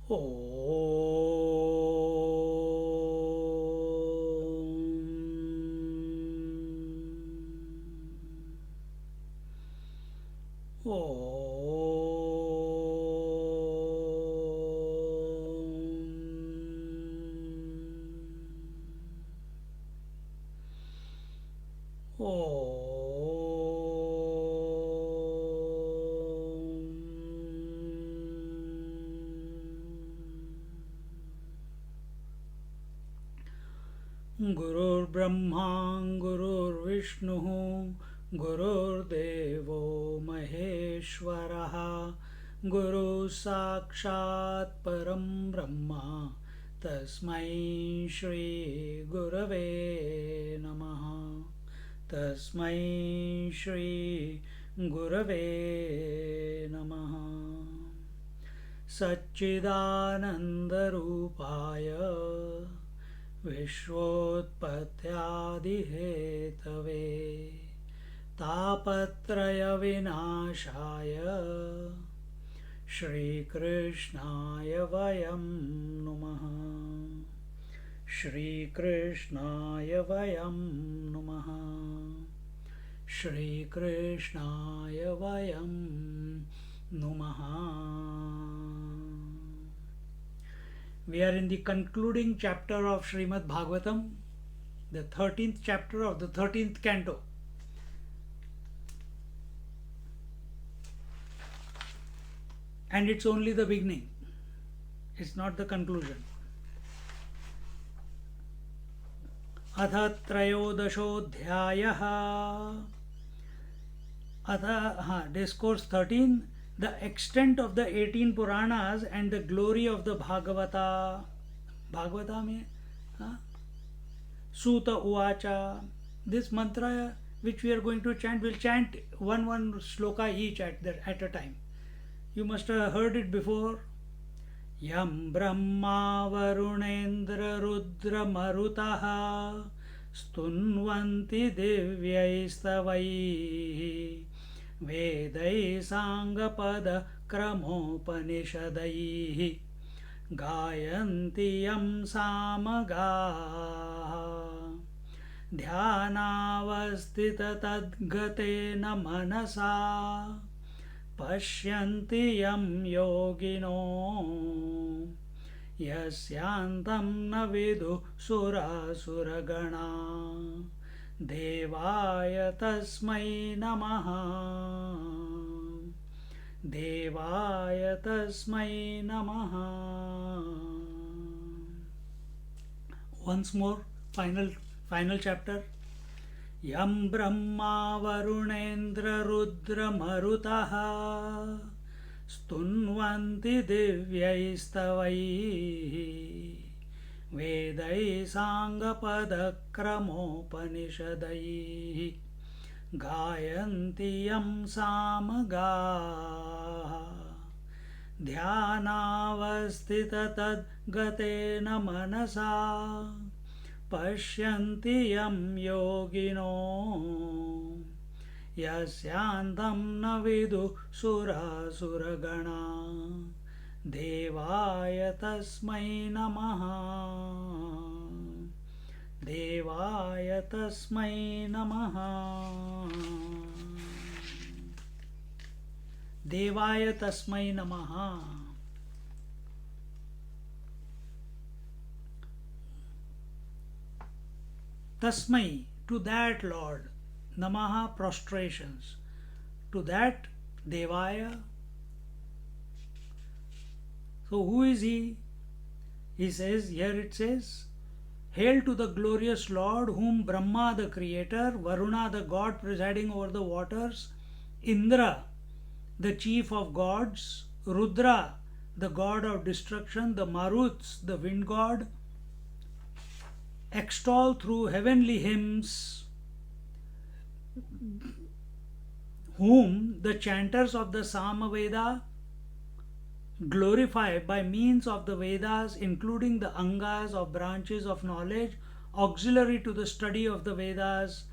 Om. गुरुर्ब्रह्मा गुरुर्विष्णुः गुरुर्देवो महेश्वरः गुरुः साक्षात् परं ब्रह्म तस्मै श्री गुरवे नमः तस्मै श्री गुरवे नमः सच्चिदानन्दरूपाय विश्वोत्पत्त्यादिहेतवे तापत्रयविनाशाय श्रीकृष्णाय वयं नुमः श्रीकृष्णाय वयं नुमः श्रीकृष्णाय वयं नुमः. We are in the concluding chapter of Srimad Bhagavatam, the 13th chapter of the 13th canto. And it's only the beginning. It's not the conclusion. अथ त्रयोदशोऽध्यायः. Discourse 13, the extent of the 18 Puranas and the glory of the Bhagavata. Bhagavata mein Suta Uvacha. This mantra which we are going to chant, we'll chant one shloka each at a time. You must have heard it before. Yam Brahma Varunendra Rudra Marutaha Stunvanti Divyaistavai Vedai Sangapada Kramopanishadai Gayanti Yam Samaga Dhyanavastita Tadgatena Manasa Pashyanti Yam Yogino Yasyantam Navidu Surasuragana Devaya Tasmai Namaha Devaya Tasmai Namaha. Once more, final chapter. Yam Brahma Varunendra Rudra Marutaha Stunvanti Divyaistavai Vedai Sangapada Kramopanishadai Gayanti Yam Samaga Dhyanavastita Tadgatena Manasa Pashyanti Yam Yogino Yasyantam Navidu Surasuragana Devaya Tasmai Namaha Devaya Tasmai Namaha Devaya Tasmai Namaha. Tasmai, to that Lord, Namaha, prostrations, to that Devaya. So who is he? He says, here it says, hail to the glorious Lord, whom Brahma the creator, Varuna the god presiding over the waters, Indra the chief of gods, Rudra the god of destruction, the Maruts the wind god, extol through heavenly hymns, whom the chanters of the Samaveda glorify by means of the Vedas, including the Angas of branches of knowledge auxiliary to the study of the Vedas,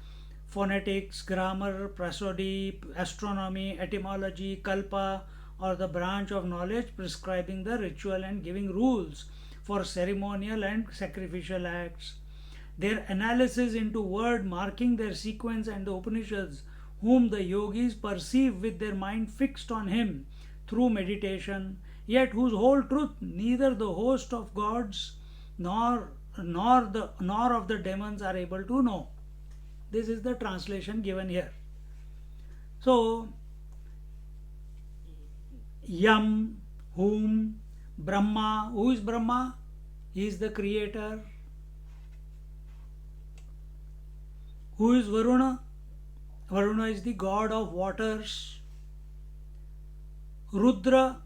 phonetics, grammar, prosody, astronomy, etymology, kalpa, or the branch of knowledge prescribing the ritual and giving rules for ceremonial and sacrificial acts. Their analysis into word marking their sequence and the Upanishads, whom the yogis perceive with their mind fixed on him through meditation, yet whose whole truth neither the host of gods nor of the demons are able to know. This is the translation given here. So, Yam, whom, Brahma. Who is Brahma? He is the creator. Who is Varuna? Varuna is the god of waters. Varun,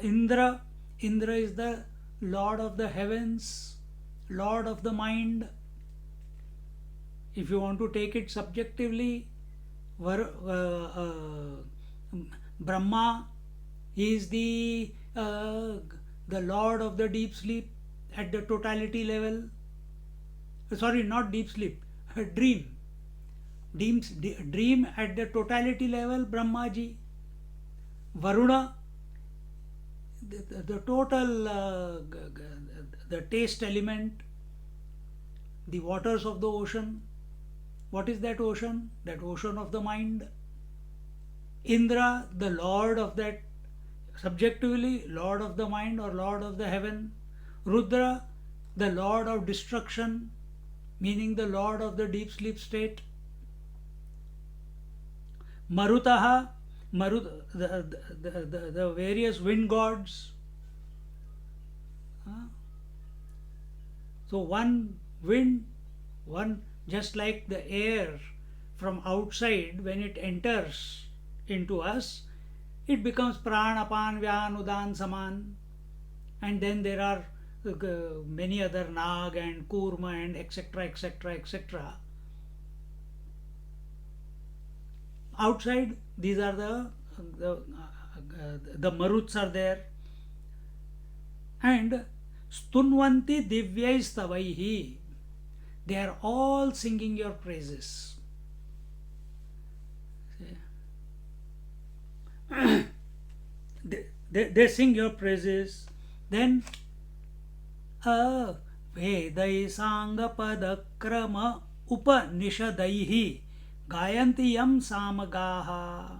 Indra. Indra is the lord of the heavens, lord of the mind. If you want to take it subjectively, Brahma is the lord of the deep sleep at the totality level. Sorry, not deep sleep, dream. Dream at the totality level, Brahmaji. Varuna, the total, the taste element, the waters of the ocean. What is that ocean? That ocean of the mind. Indra, the lord of that, subjectively, lord of the mind or lord of the heaven. Rudra, the lord of destruction, meaning the lord of the deep sleep state. Marutaha, the various wind gods. So one wind, one, just like the air from outside, when it enters into us, it becomes pran, apan, vyan, udan, saman, and then there are many other nag and kurma and etc, etc, etc. Outside, these are the maruts are there, and stunvanti divyai stavaihi, they are all singing your praises. They sing your praises. Then Vedai Sangha Padakrama Upanishadaihi Gayanti Yam Samagaha.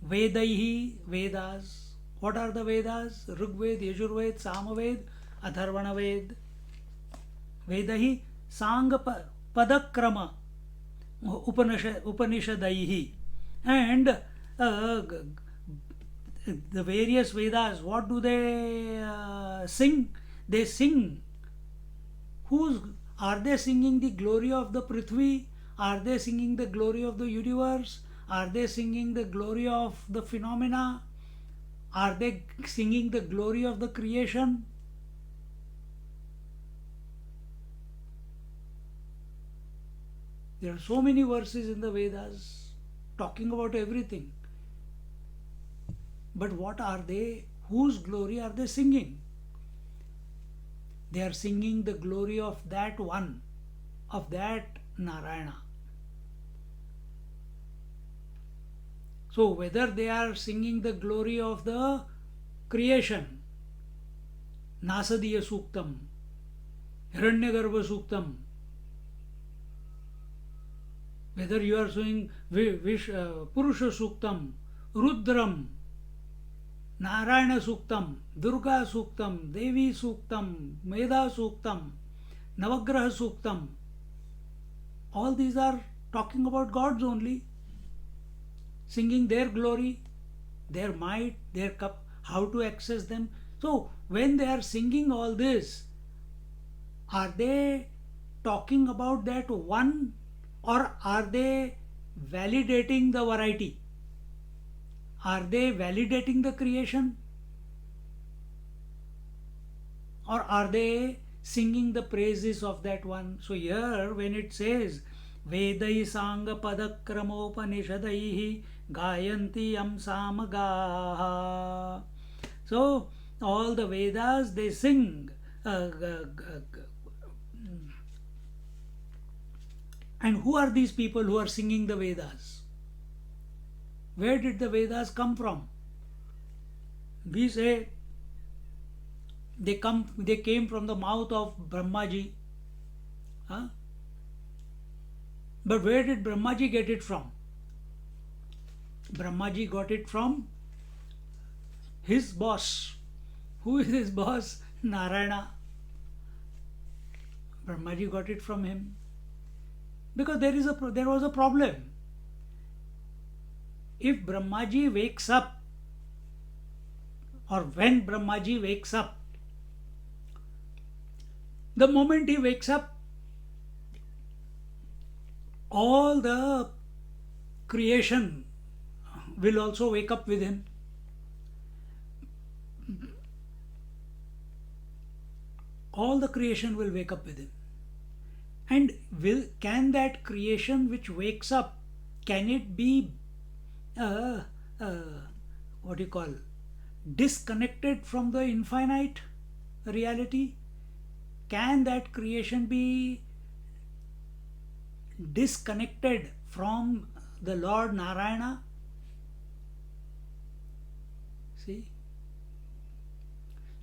Vedaihi, Vedas. What are the Vedas? Rigved, Yajurved, Samaved, Atharvana Ved. Vedahi Sangha Padakrama Upanishadaihi. And the various Vedas, what do they sing? They sing. Are they singing the glory of the Prithvi? Are they singing the glory of the universe? Are they singing the glory of the phenomena? Are they singing the glory of the creation? There are so many verses in the Vedas talking about everything. But what are they? Whose glory are they singing? They are singing the glory of that one, of that Narayana. So whether they are singing the glory of the creation, Nasadiya Suktam, Hiranyagarbha Suktam, whether you are saying Purusha Suktam, Rudram, Narayana Suktam, Durga Suktam, Devi Suktam, Meda Suktam, Navagraha Suktam, all these are talking about gods only, singing their glory, their might, their cup, how to access them. So when they are singing all this, are they talking about that one, or are they validating the variety? Are they validating the creation? Or are they singing the praises of that one? So here when it says Vedai Sangha Padakramopanishadaihi Gayanti Yam Samagaha. So all the Vedas, they sing And who are these people who are singing the Vedas? Where did the Vedas come from? We say they came from the mouth of Brahmaji. Huh? But where did Brahmaji get it from? Brahmaji got it from his boss. Who is his boss? Narayana. Brahmaji got it from him. Because there was a problem. If Brahmaji wakes up, or when Brahmaji wakes up, the moment he wakes up, all the creation will also wake up with him. All the creation will wake up with him. And can that creation which wakes up, can it be what do you call, disconnected from the infinite reality? Can that creation be disconnected from the Lord Narayana? See?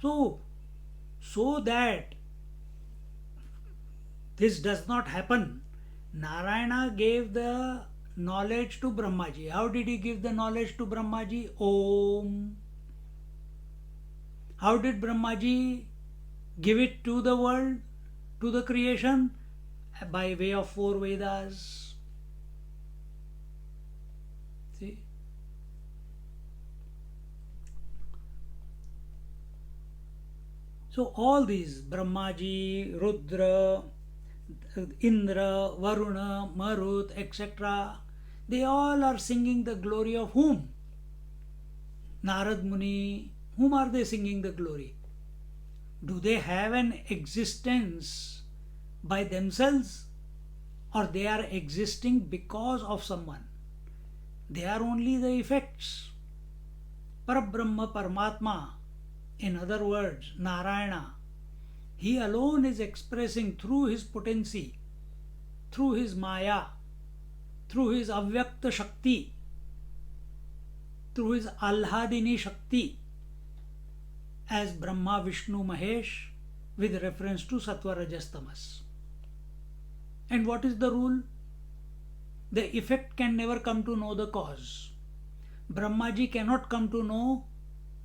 So that this does not happen, Narayana gave the knowledge to Brahmaji. How did he give the knowledge to Brahmaji? Om. How did Brahmaji give it to the world, to the creation? By way of 4 Vedas. See? So all these, Brahmaji, Rudra, Indra, Varuna, Marut, etc., they all are singing the glory of whom? Narad Muni. Whom are they singing the glory? Do they have an existence by themselves, or they are existing because of someone? They are only the effects. Parabrahma Paramatma, in other words, Narayana, he alone is expressing through his potency, through his Maya, through his Avyakta Shakti, through his Alhadini Shakti, as Brahma, Vishnu, Mahesh, with reference to Sattva, Rajas, Tamas. And what is the rule? The effect can never come to know the cause. Brahmaji cannot come to know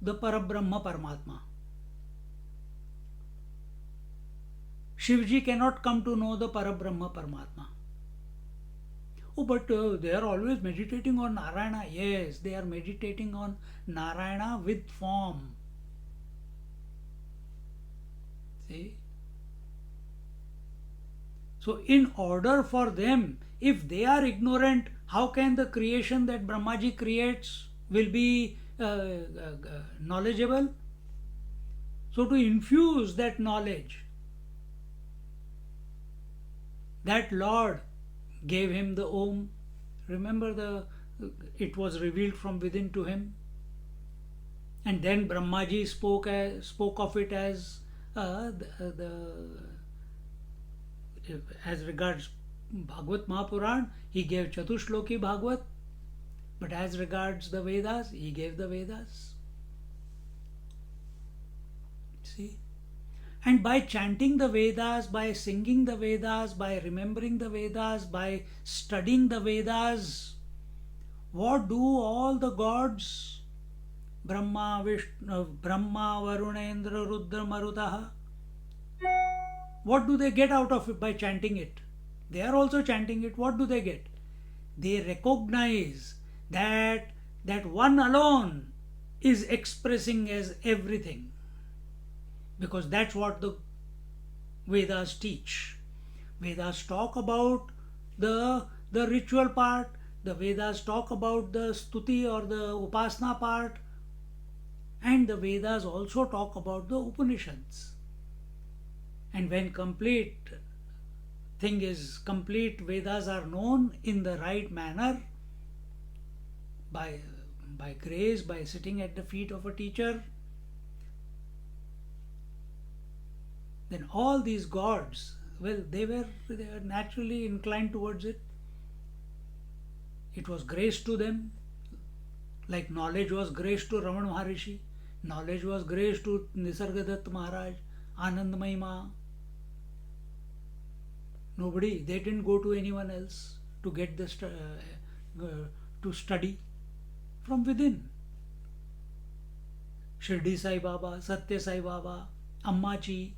the Parabrahma Paramatma. Shivji cannot come to know the Parabrahma Paramatma. Oh, but they are always meditating on Narayana. Yes, they are meditating on Narayana with form. See? So, in order for them, if they are ignorant, how can the creation that Brahmaji creates will be knowledgeable? So, to infuse that knowledge, that Lord gave him the Om. Remember, it was revealed from within to him. And then Brahmaji spoke of it as as regards Bhagavad Mahapuran, he gave Chatushloki Bhagavad, but as regards the Vedas, he gave the Vedas. See? And by chanting the Vedas, by singing the Vedas, by remembering the Vedas, by studying the Vedas, what do all the gods, Brahma, Vishnu, Brahma, Varuna, Indra, Rudra, Marutaha, what do they get out of it by chanting it? They are also chanting it. What do they get? They recognize that one alone is expressing as everything. Because that's what the Vedas teach. Vedas talk about the ritual part, the Vedas talk about the stuti or the upasana part, and the Vedas also talk about the Upanishads. And when complete thing is complete, Vedas are known in the right manner by grace, by sitting at the feet of a teacher, then all these gods, well, they were naturally inclined towards it. It was grace to them, like knowledge was grace to Raman Maharishi, knowledge was grace to Nisargadatta Maharaj, Anandamayi Ma. Nobody, they didn't go to anyone else to get to study from within. Shirdi Sai Baba, Satya Sai Baba, Ammachi,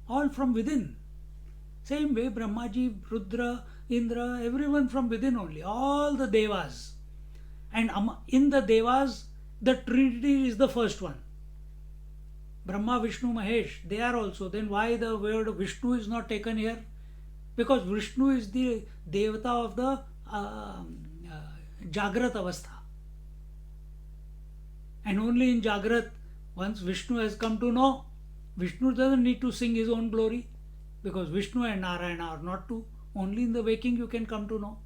all from within. Same way Brahmaji, Rudra, Indra, everyone from within only, all the Devas. And in the Devas, the Trinity is the first one. Brahma, Vishnu, Mahesh, they are also. Then why the word Vishnu is not taken here? Because Vishnu is the Devata of the Jagrat Avastha. And only in Jagrat, once Vishnu has come to know, Vishnu doesn't need to sing his own glory, because Vishnu and Narayana are not two. Only in the waking you can come to know.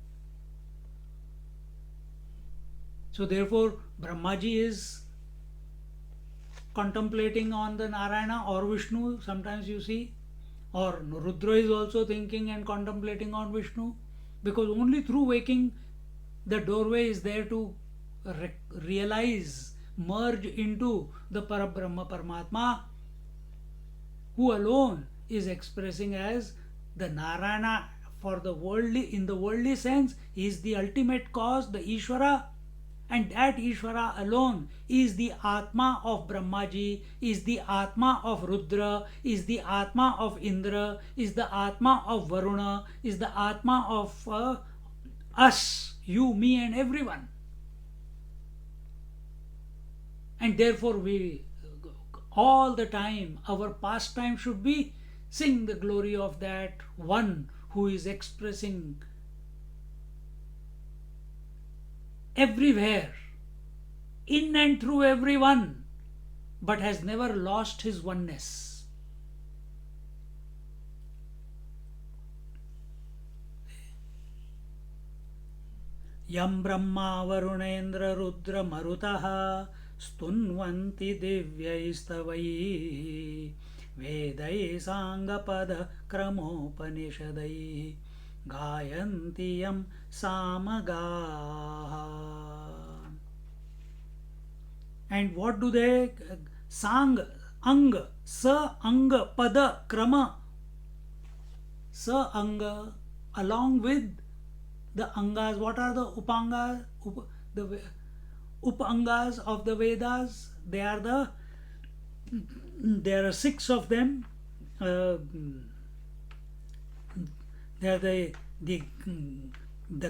So therefore, Brahmaji is contemplating on the Narayana or Vishnu, sometimes you see, or Rudra is also thinking and contemplating on Vishnu, because only through waking the doorway is there to realize, merge into the Parabrahma Paramatma, who alone is expressing as the Narayana for the worldly, in the worldly sense, is the ultimate cause, the Ishvara, and that Ishvara alone is the Atma of Brahmaji, is the Atma of Rudra, is the Atma of Indra, is the Atma of Varuna, is the Atma of us, you, me, and everyone. And therefore we, all the time, our pastime should be sing the glory of that one who is expressing everywhere, in and through everyone, but has never lost his oneness. Yam Brahma Varunendra Rudra Marutaha स्तुन्वन्ति दिव्यैस्तवैः वेदैः साङ्गपदक्रमोपनिषदैः गायन्ति यं सामगाः. And what do they? Sang, ang, sa, ang, pada, krama. Sa, ang, along with the angas. What are the upangas? The Upangas of the Vedas, there are 6 of them. They are the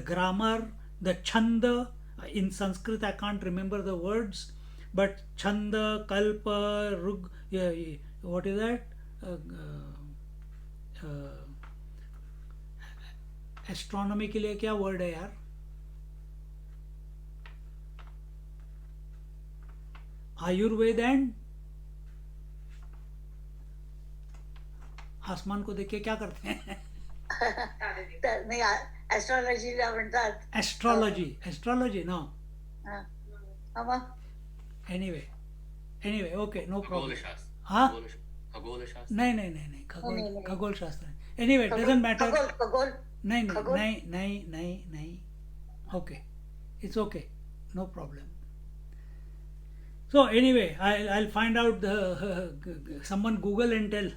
grammar, the chanda. In Sanskrit, I can't remember the words, but chanda, kalpa, rug. What is that? Astronomy के लिए क्या word है यार? Ayurveda and आसमान को देख के क्या करते हैं? नाही, ॲस्ट्रॉलॉजीला म्हणतात. Astrology no. Anyway okay, no problem. हाँ, नहीं खगोल शास्त्र. Anyway, doesn't matter. नहीं. Okay, it's okay, no problem. So anyway, I'll find out someone Google and tell.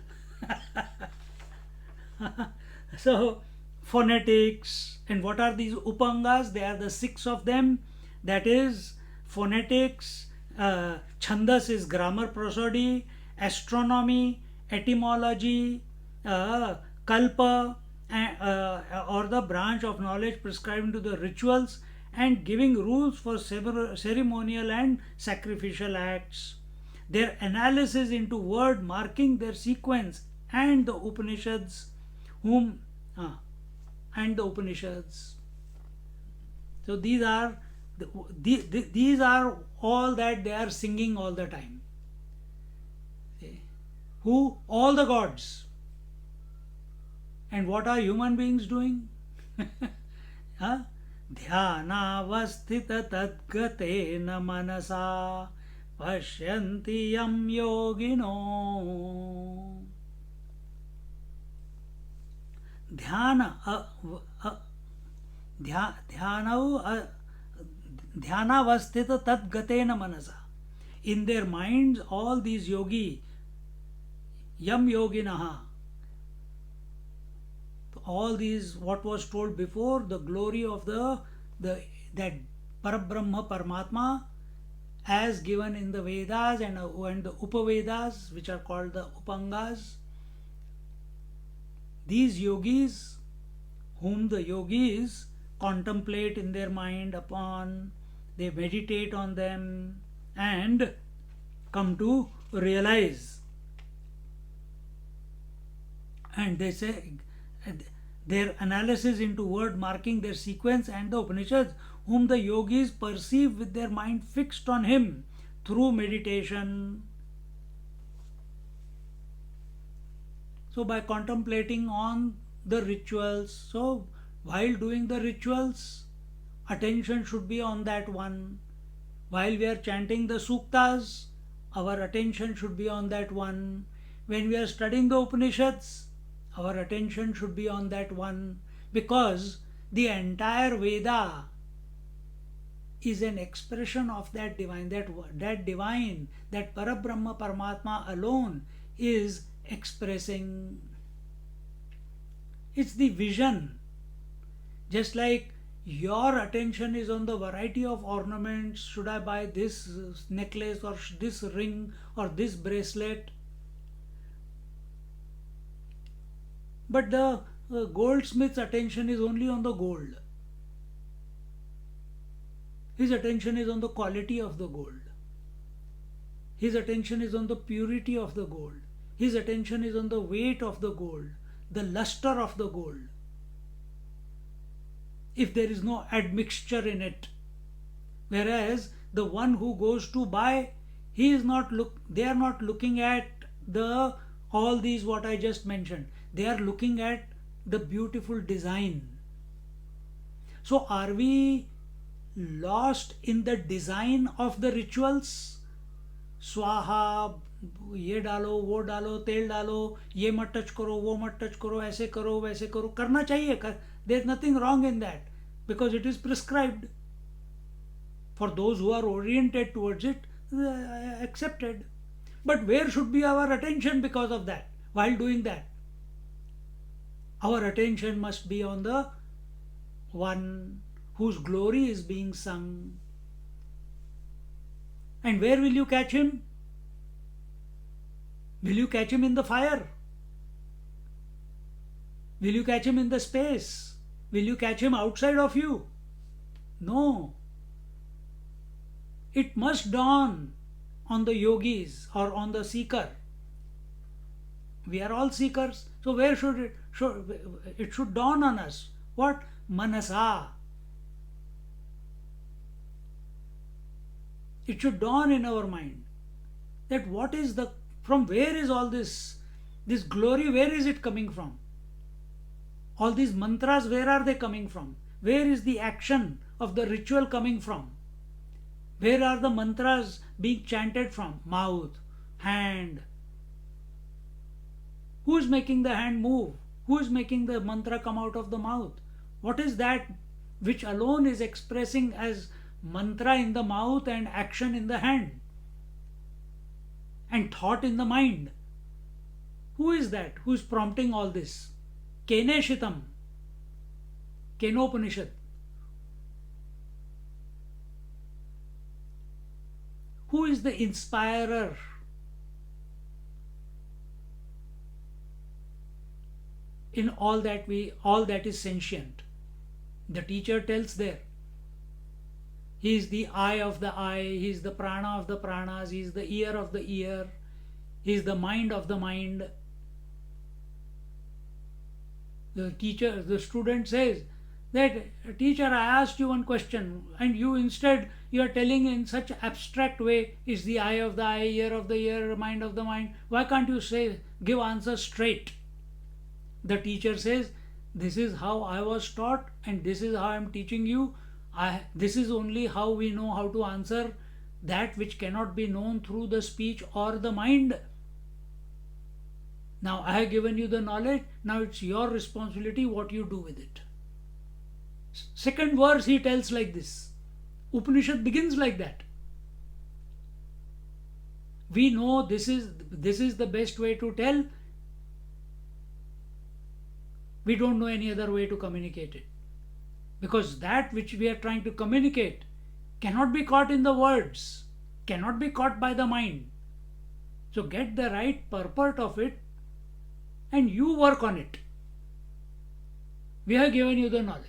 So phonetics, and what are these upangas? They are the 6 of them. That is phonetics, chandas is grammar, prosody, astronomy, etymology, kalpa, or the branch of knowledge prescribed to the rituals, and giving rules for ceremonial and sacrificial acts. Their analysis into word marking their sequence, and the Upanishads, So these are all that they are singing all the time. Who? All the gods. And what are human beings doing? ध्यानावस्थित तद्गतेन मनसा पश्यन्ति यं योगिनो. dhyana dhyanavastita tad gatena manasa. In their minds, all these yam yoginaha, all these, what was told before, the glory of the that Parabrahma Paramatma, as given in the Vedas and the Upavedas, which are called the Upangas. These yogis, whom the yogis contemplate in their mind upon, they meditate on them and come to realize. And they say, their analysis into word marking their sequence and the Upanishads, whom the yogis perceive with their mind fixed on him through meditation. So by contemplating on the rituals, so while doing the rituals, attention should be on that one. While we are chanting the suktas, our attention should be on that one. When we are studying the Upanishads, our attention should be on that one, because the entire Veda is an expression of that divine, that divine, that Parabrahma Paramatma alone is expressing. It's the vision. Just like your attention is on the variety of ornaments, should I buy this necklace or this ring or this bracelet? But the goldsmith's attention is only on the gold. His attention is on the quality of the gold. His attention is on the purity of the gold. His attention is on the weight of the gold, the luster of the gold. If there is no admixture in it. Whereas the one who goes to buy, they are not looking at all these what I just mentioned. They are looking at the beautiful design. So are we lost in the design of the rituals? Swaha, ये डालो वो डालो तेल डालो, ये मत touch करो वो मत टच करो, ऐसे करो वैसे करो, करना चाहिए. There's nothing wrong in that, because it is prescribed. For those who are oriented towards it, accepted. But where should be our attention because of that, while doing that? Our attention must be on the one whose glory is being sung. And where will you catch him? Will you catch him in the fire? Will you catch him in the space? Will you catch him outside of you? No. It must dawn on the yogis or on the seeker. We are all seekers. So where should it should dawn on us? What? Manasa. It should dawn in our mind that from where is all this glory, where is it coming from? All these mantras, where are they coming from? Where is the action of the ritual coming from? Where are the mantras being chanted from? Mouth, hand. Who is making the hand move? Who is making the mantra come out of the mouth? What is that which alone is expressing as mantra in the mouth and action in the hand and thought in the mind? Who is that? Who is prompting all this? Kene Shitam, Kenopanishad. Who is the inspirer? In all that is sentient. The teacher tells there. He is the eye of the eye, he is the prana of the pranas, he is the ear of the ear, he is the mind of the mind. The student says that, teacher, I asked you one question and you are telling in such abstract way, is the eye of the eye, ear of the ear, mind of the mind. Why can't you give answer straight? The teacher says, this is how I was taught and this is how I am teaching you. This is only how we know how to answer that which cannot be known through the speech or the mind. Now I have given you the knowledge, now it's your responsibility what you do with it. Second verse he tells like this. Upanishad begins like that. We know this is the best way to tell. We don't know any other way to communicate it. Because that which we are trying to communicate cannot be caught in the words, cannot be caught by the mind. So get the right purport of it and you work on it. We have given you the knowledge.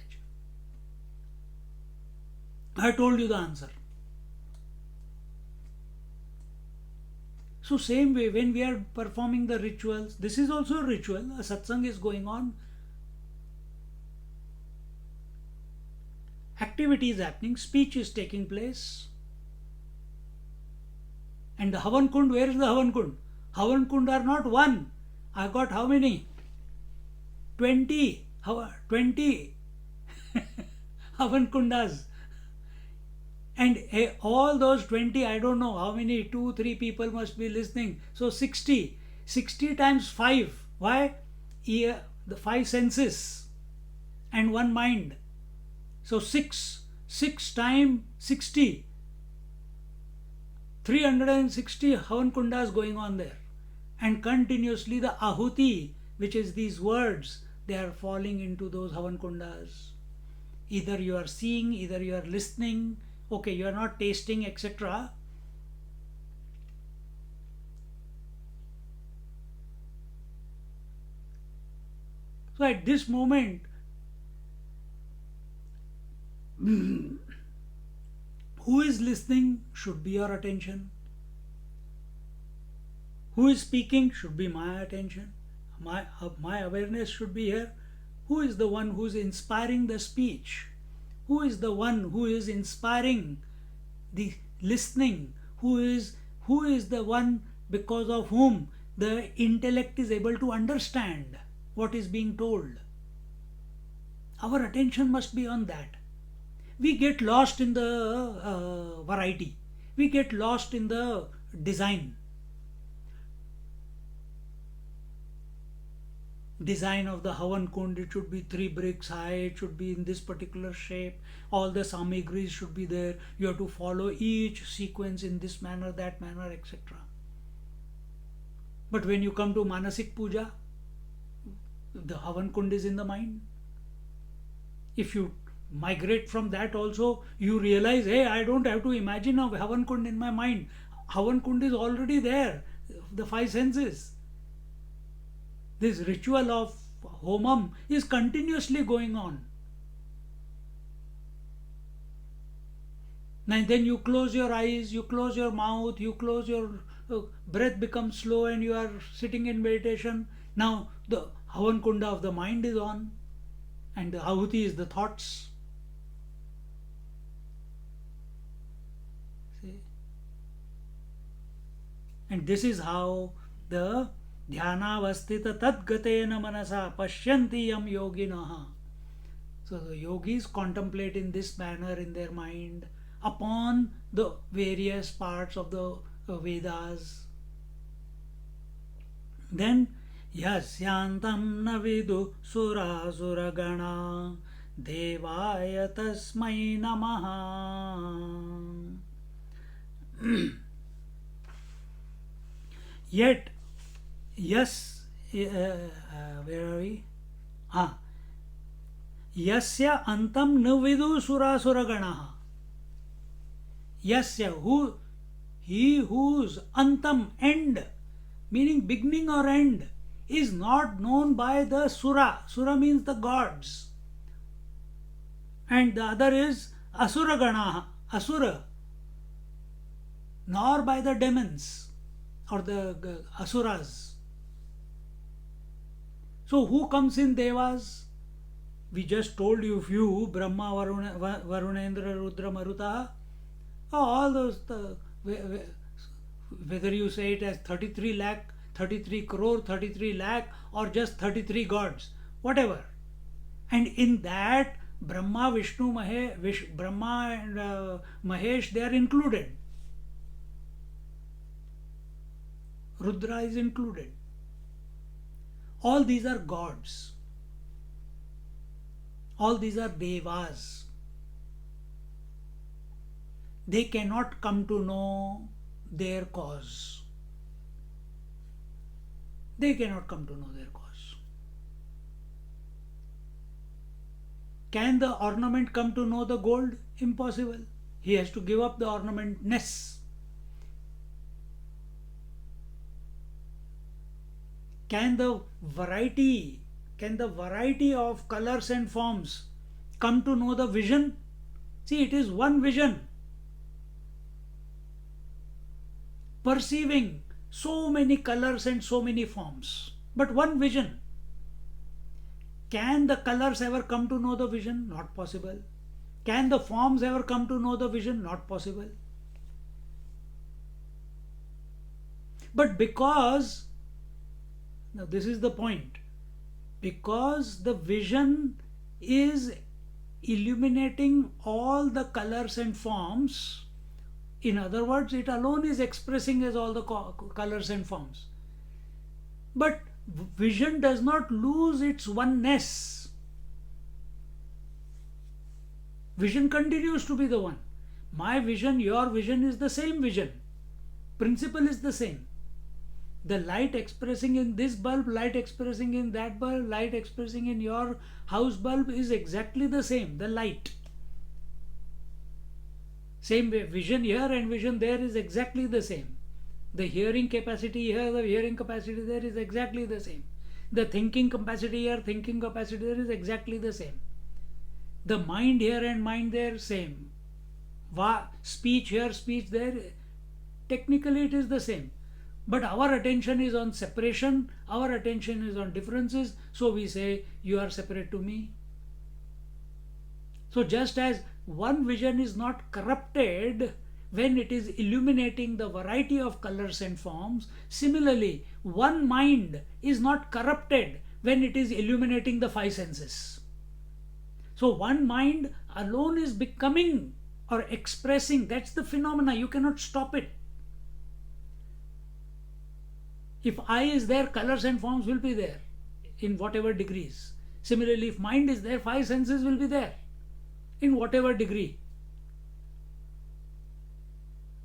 I told you the answer. So same way, when we are performing the rituals, this is also a ritual, a satsang is going on, activity is happening, speech is taking place. And the Havan Kund, where is the Havan Kund? Havan Kund are not one. I got how many? 20. 20 Havan Kundas. And all those 20, I don't know how many, 2-3 people must be listening. So 60. 60 times 5. Why? The 5 senses and 1 mind. So 6 times 60. 360 Havan Kundas going on there. And continuously the Ahuti, which is these words, they are falling into those Havan Kundas. Either you are seeing, either you are listening. Okay, you are not tasting, etc. So at this moment, who is listening should be your attention. Who is speaking should be my attention. My awareness should be here. Who is the one who is inspiring the speech? Who is the one who is inspiring the listening? Who is the one because of whom the intellect is able to understand what is being told? Our attention must be on that. We get lost in the variety. We get lost in the design. Design of the Havan Kund, it should be 3 bricks high, it should be in this particular shape, all the samagris should be there, you have to follow each sequence in this manner, that manner, etc. But when you come to Manasik Puja, the Havan Kund is in the mind. If you migrate from that also, you realize, hey, I don't have to imagine a Havan Kund in my mind. Havan Kund is already there, the 5 senses. This ritual of Homam is continuously going on. And then you close your eyes, you close your mouth, you close your breath becomes slow and you are sitting in meditation. Now the Havan Kunda of the mind is on and the Ahuti is the thoughts. See? And this is how the Dhyanavastita tadgatena manasa pashyanti yam yoginaha. So the yogis contemplate in this manner in their mind upon the various parts of the Vedas. Then yasyantam navidu surasura gana devaya tasmai namaha. Yet yes, where are we? Yasya antam navidu surasura ganaha. Yasya, he whose antam, end, meaning beginning or end, is not known by the sura. Sura means the gods. And the other is asura ganaha, asura, nor by the demons or the asuras. So who comes in Devas? We just told you few, Brahma, Varunendra, Rudra, Maruta. All those, whether you say it as 33 lakh, 33 crore, 33 lakh or just 33 gods, whatever. And in that, Brahma, Vishnu, Brahma and Mahesh, they are included. Rudra is included. All these are gods. All these are devas. They cannot come to know their cause. They cannot come to know their cause. Can the ornament come to know the gold? Impossible. He has to give up the ornamentness. Can the variety of colors and forms come to know the vision? See, it is one vision. Perceiving so many colors and so many forms, but one vision. Can the colors ever come to know the vision? Not possible. Can the forms ever come to know the vision? Not possible. But because, now this is the point, because the vision is illuminating all the colors and forms, in other words, it alone is expressing as all the colors and forms. But vision does not lose its oneness. Vision continues to be the one. My vision, your vision is the same vision. Principle is the same. The light expressing in this bulb, light expressing in that bulb, light expressing in your house bulb is exactly the same, the light. Same way, vision here and vision there is exactly the same. The hearing capacity here, the hearing capacity there is exactly the same. The thinking capacity here, thinking capacity there is exactly the same. The mind here and mind there, same. Speech here, speech there, technically it is the same. But our attention is on separation, our attention is on differences, so we say, you are separate to me. So just as one vision is not corrupted when it is illuminating the variety of colors and forms, similarly, one mind is not corrupted when it is illuminating the five senses. So one mind alone is becoming or expressing, that's the phenomena, you cannot stop it. If eye is there, colors and forms will be there in whatever degrees. Similarly, if mind is there, five senses will be there in whatever degree.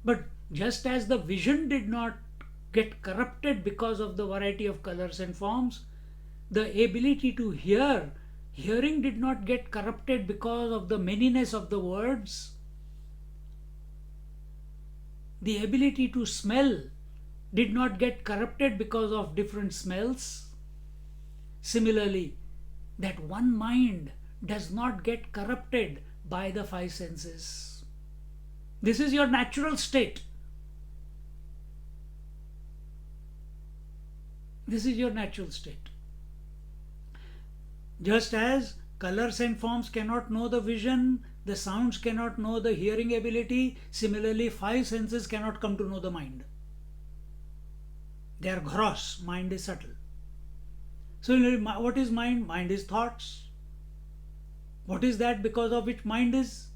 But just as the vision did not get corrupted because of the variety of colors and forms, the ability to hear, hearing did not get corrupted because of the manyness of the words. The ability to smell did not get corrupted because of different smells. Similarly, that one mind does not get corrupted by the five senses. This is your natural state. This is your natural state. Just as colors and forms cannot know the vision, the sounds cannot know the hearing ability, similarly five senses cannot come to know the mind. They are gross, mind is subtle. So what is mind? Mind is thoughts. What is that because of which mind is?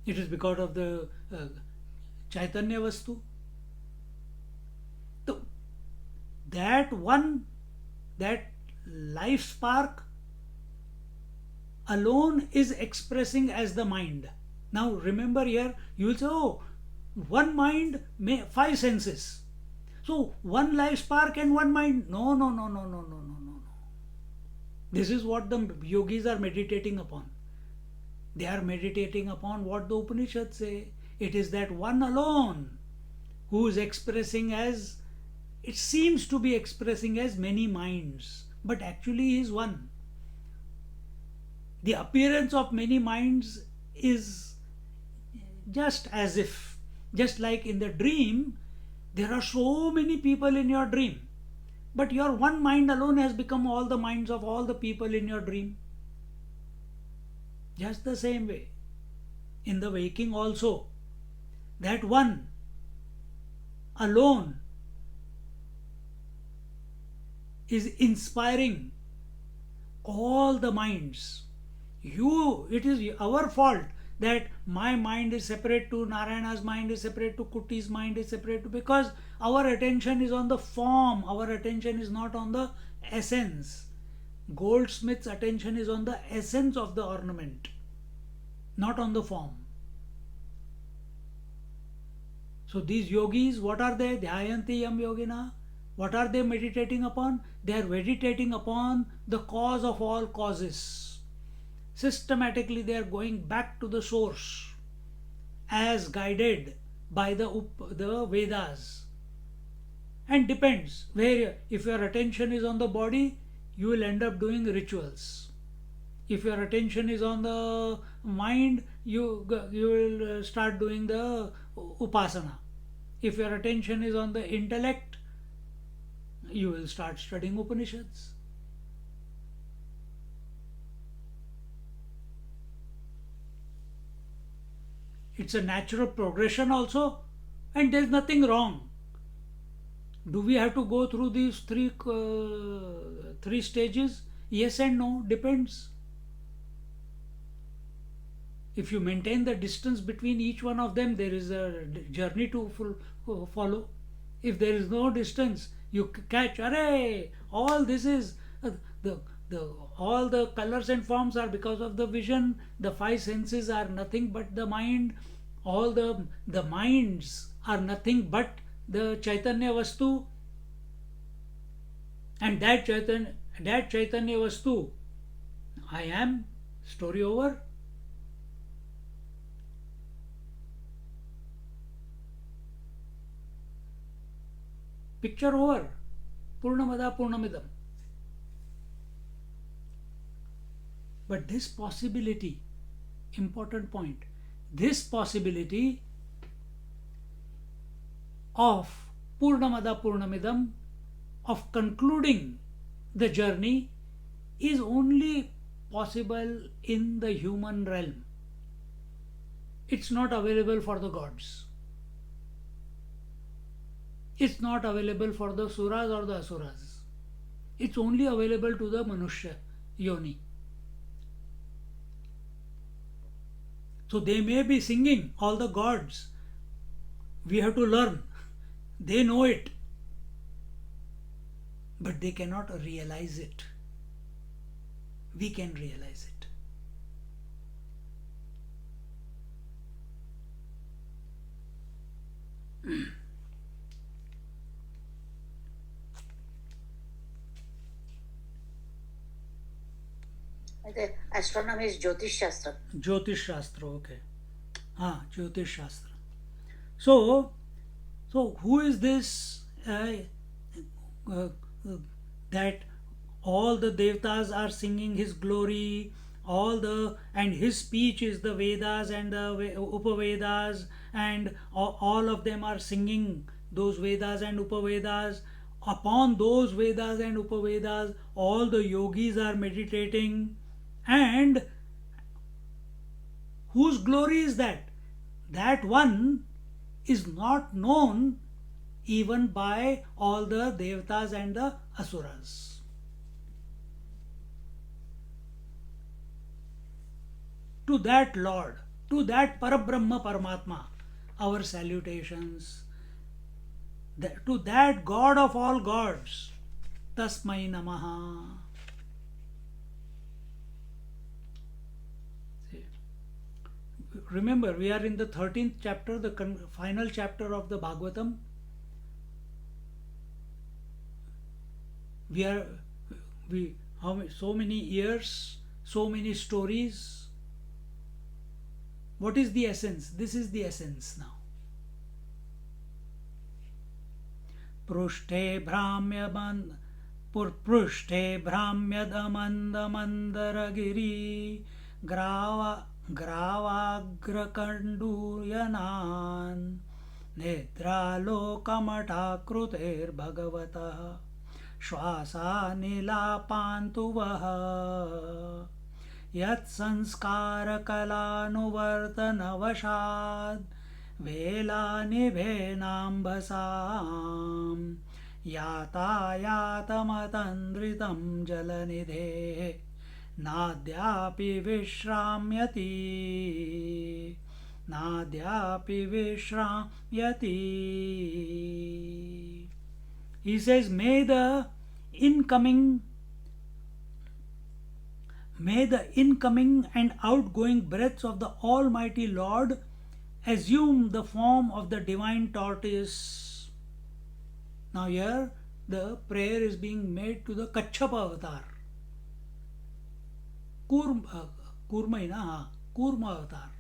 It is because of the Chaitanya Vastu. So that one, that life spark alone is expressing as the mind. Now remember here, you will say, oh, one mind, five senses. So one life spark and one mind. No. This is what the yogis are meditating upon. They are meditating upon what the Upanishads say. It is that one alone who is expressing as, it seems to be expressing as many minds, but actually is one. The appearance of many minds is just as if, just like in the dream, there are so many people in your dream, but your one mind alone has become all the minds of all the people in your dream. Just the same way, in the waking also, that one alone is inspiring all the minds. It is our fault that my mind is separate to Narayana's mind is separate to Kutti's mind is separate to, because our attention is on the form, our attention is not on the essence. Goldsmith's attention is on the essence of the ornament, not on the form. So these yogis, what are they? Dhyayanti yam yogina. What are they meditating upon? They are meditating upon the cause of all causes. Systematically they are going back to the source as guided by the Vedas. And depends where, if your attention is on the body, you will end up doing rituals. If your attention is on the mind, you will start doing the upasana. If your attention is on the intellect, you will start studying Upanishads. It's a natural progression also, and there's nothing wrong. Do we have to go through these three stages? Yes and no, depends. If you maintain the distance between each one of them, there is a journey to follow. If there is no distance, you catch, array, all this is all the colors and forms are because of the vision. The five senses are nothing but the mind. All the minds are nothing but the Chaitanya Vastu. And that Chaitanya Vastu, I am, story over. Picture over. Purnamada Purnamidam. But this possibility, important point, this possibility of Purnamada Purnamidam, of concluding the journey, is only possible in the human realm. It's not available for the gods. It's not available for the suras or the asuras. It's only available to the Manushya Yoni. So they may be singing, all the gods. We have to learn. They know it. But they cannot realize it. We can realize it. Astronomy is Jyotish Shastra. Jyotish Shastra, okay. Jyotish Shastra. So who is this that all the Devatas are singing his glory, and his speech is the Vedas and the Upavedas, and all of them are singing those Vedas and Upavedas. Upon those Vedas and Upavedas, all the yogis are meditating. And whose glory is that? That one is not known even by all the Devatas and the Asuras. To that Lord, to that Parabrahma Paramatma, our salutations. To that God of all gods, Tasmai Namaha. Remember, we are in the 13th chapter, the final chapter of the Bhagavatam. So many years, so many stories. What is the essence? This is the essence now. Prushte Bhramyadamandamandara-giri Gravagrakanduyanan Nedralokamatakruther Bhagavata Shwasa Nilapantuvaha Yat Sanskara Kalanuvartanavashad Vela Nibhenambasam Yatayatam Jalanidhe Nadyapi Vishramyati. Nadyapi Vishramyati. He says, May the incoming and outgoing breaths of the Almighty Lord assume the form of the divine tortoise. Now here the prayer is being made to the Kachapa avatar. Kurma avatar.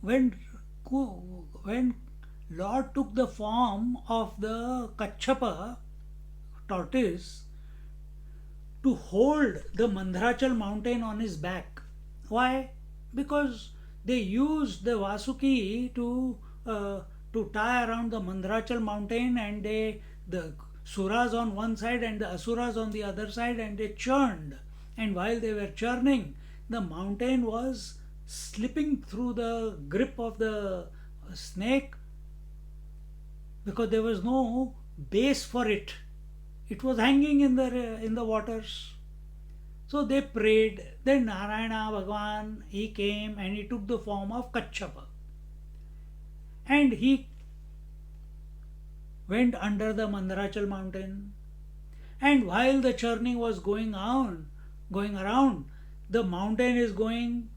When Lord took the form of the Kachapa tortoise to hold the Mandharachal mountain on his back. Why? Because they used the Vasuki to tie around the Mandharachal mountain, and the Suras on one side and the Asuras on the other side, and they churned. And while they were churning, the mountain was slipping through the grip of the snake because there was no base for it. It was hanging in the waters. So they prayed. Then Narayana Bhagavan, he came and he took the form of Kachapa. And he went under the Mandharachal mountain. And while the churning was going around, the mountain is going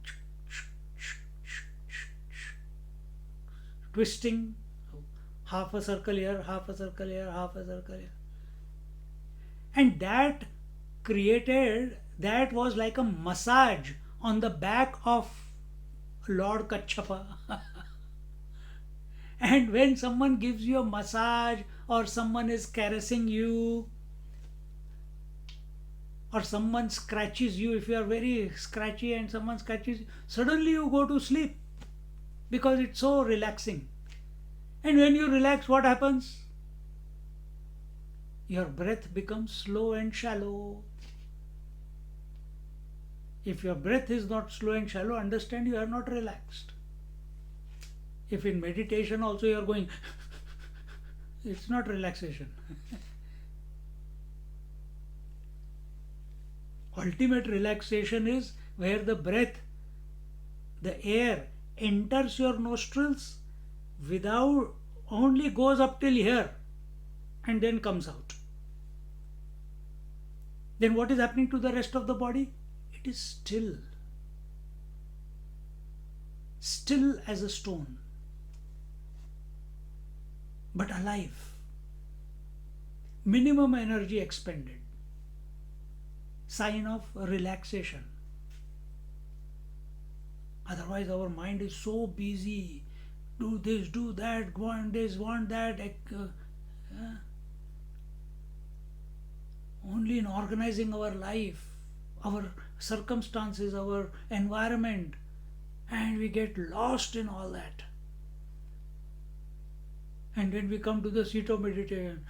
twisting, half a circle here, half a circle here, half a circle here. And that was like a massage on the back of Lord Kachapa. And when someone gives you a massage, or someone is caressing you, or someone scratches you, if you are very scratchy and someone scratches you, suddenly you go to sleep because it's so relaxing. And when you relax, what happens? Your breath becomes slow and shallow. If your breath is not slow and shallow, understand you are not relaxed. If in meditation also you are going, it's not relaxation. Ultimate relaxation is where the breath, the air enters your nostrils without, only goes up till here and then comes out. Then what is happening to the rest of the body? It is still. Still as a stone. But alive. Minimum energy expended. Sign of relaxation. Otherwise our mind is so busy. Do this, do that, want this, want that. Only in organizing our life, our circumstances, our environment, and we get lost in all that. And then we come to the seat of meditation.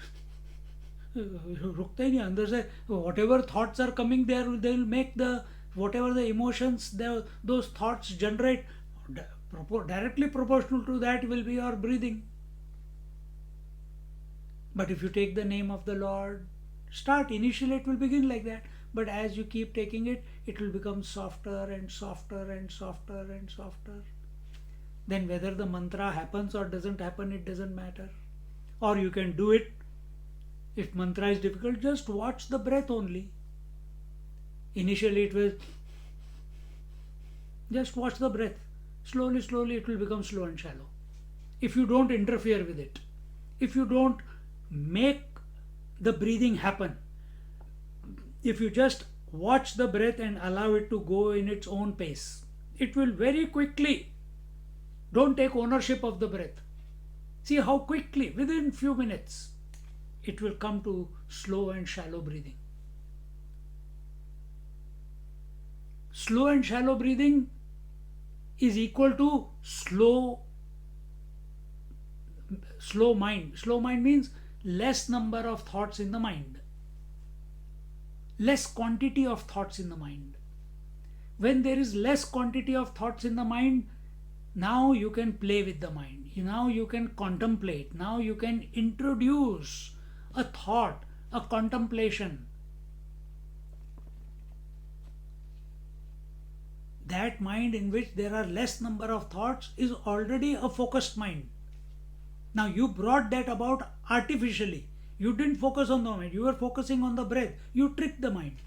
रुकता ही नहीं अंदर से. Whatever thoughts are coming there, they will make the whatever the emotions those thoughts generate, directly proportional to that will be your breathing. But if you take the name of the Lord, start initially it will begin like that, but as you keep taking it, it will become softer and softer and softer and softer. Then whether the mantra happens or doesn't happen, it doesn't matter. Or you can do it. If mantra is difficult, just watch the breath only. Initially it will, just watch the breath. Slowly, slowly it will become slow and shallow. If you don't interfere with it, if you don't make the breathing happen, if you just watch the breath and allow it to go in its own pace, it will very quickly, don't take ownership of the breath. See how quickly, within few minutes, it will come to slow and shallow breathing. Slow and shallow breathing is equal to slow mind. Slow mind means less number of thoughts in the mind, less quantity of thoughts in the mind. When there is less quantity of thoughts in the mind, now you can play with the mind. Now you can contemplate. Now you can introduce a thought, a contemplation. that mind in which there are less number of thoughts is already a focused mind. Now you brought that about artificially. You didn't focus on the mind, you were focusing on the breath. You tricked the mind.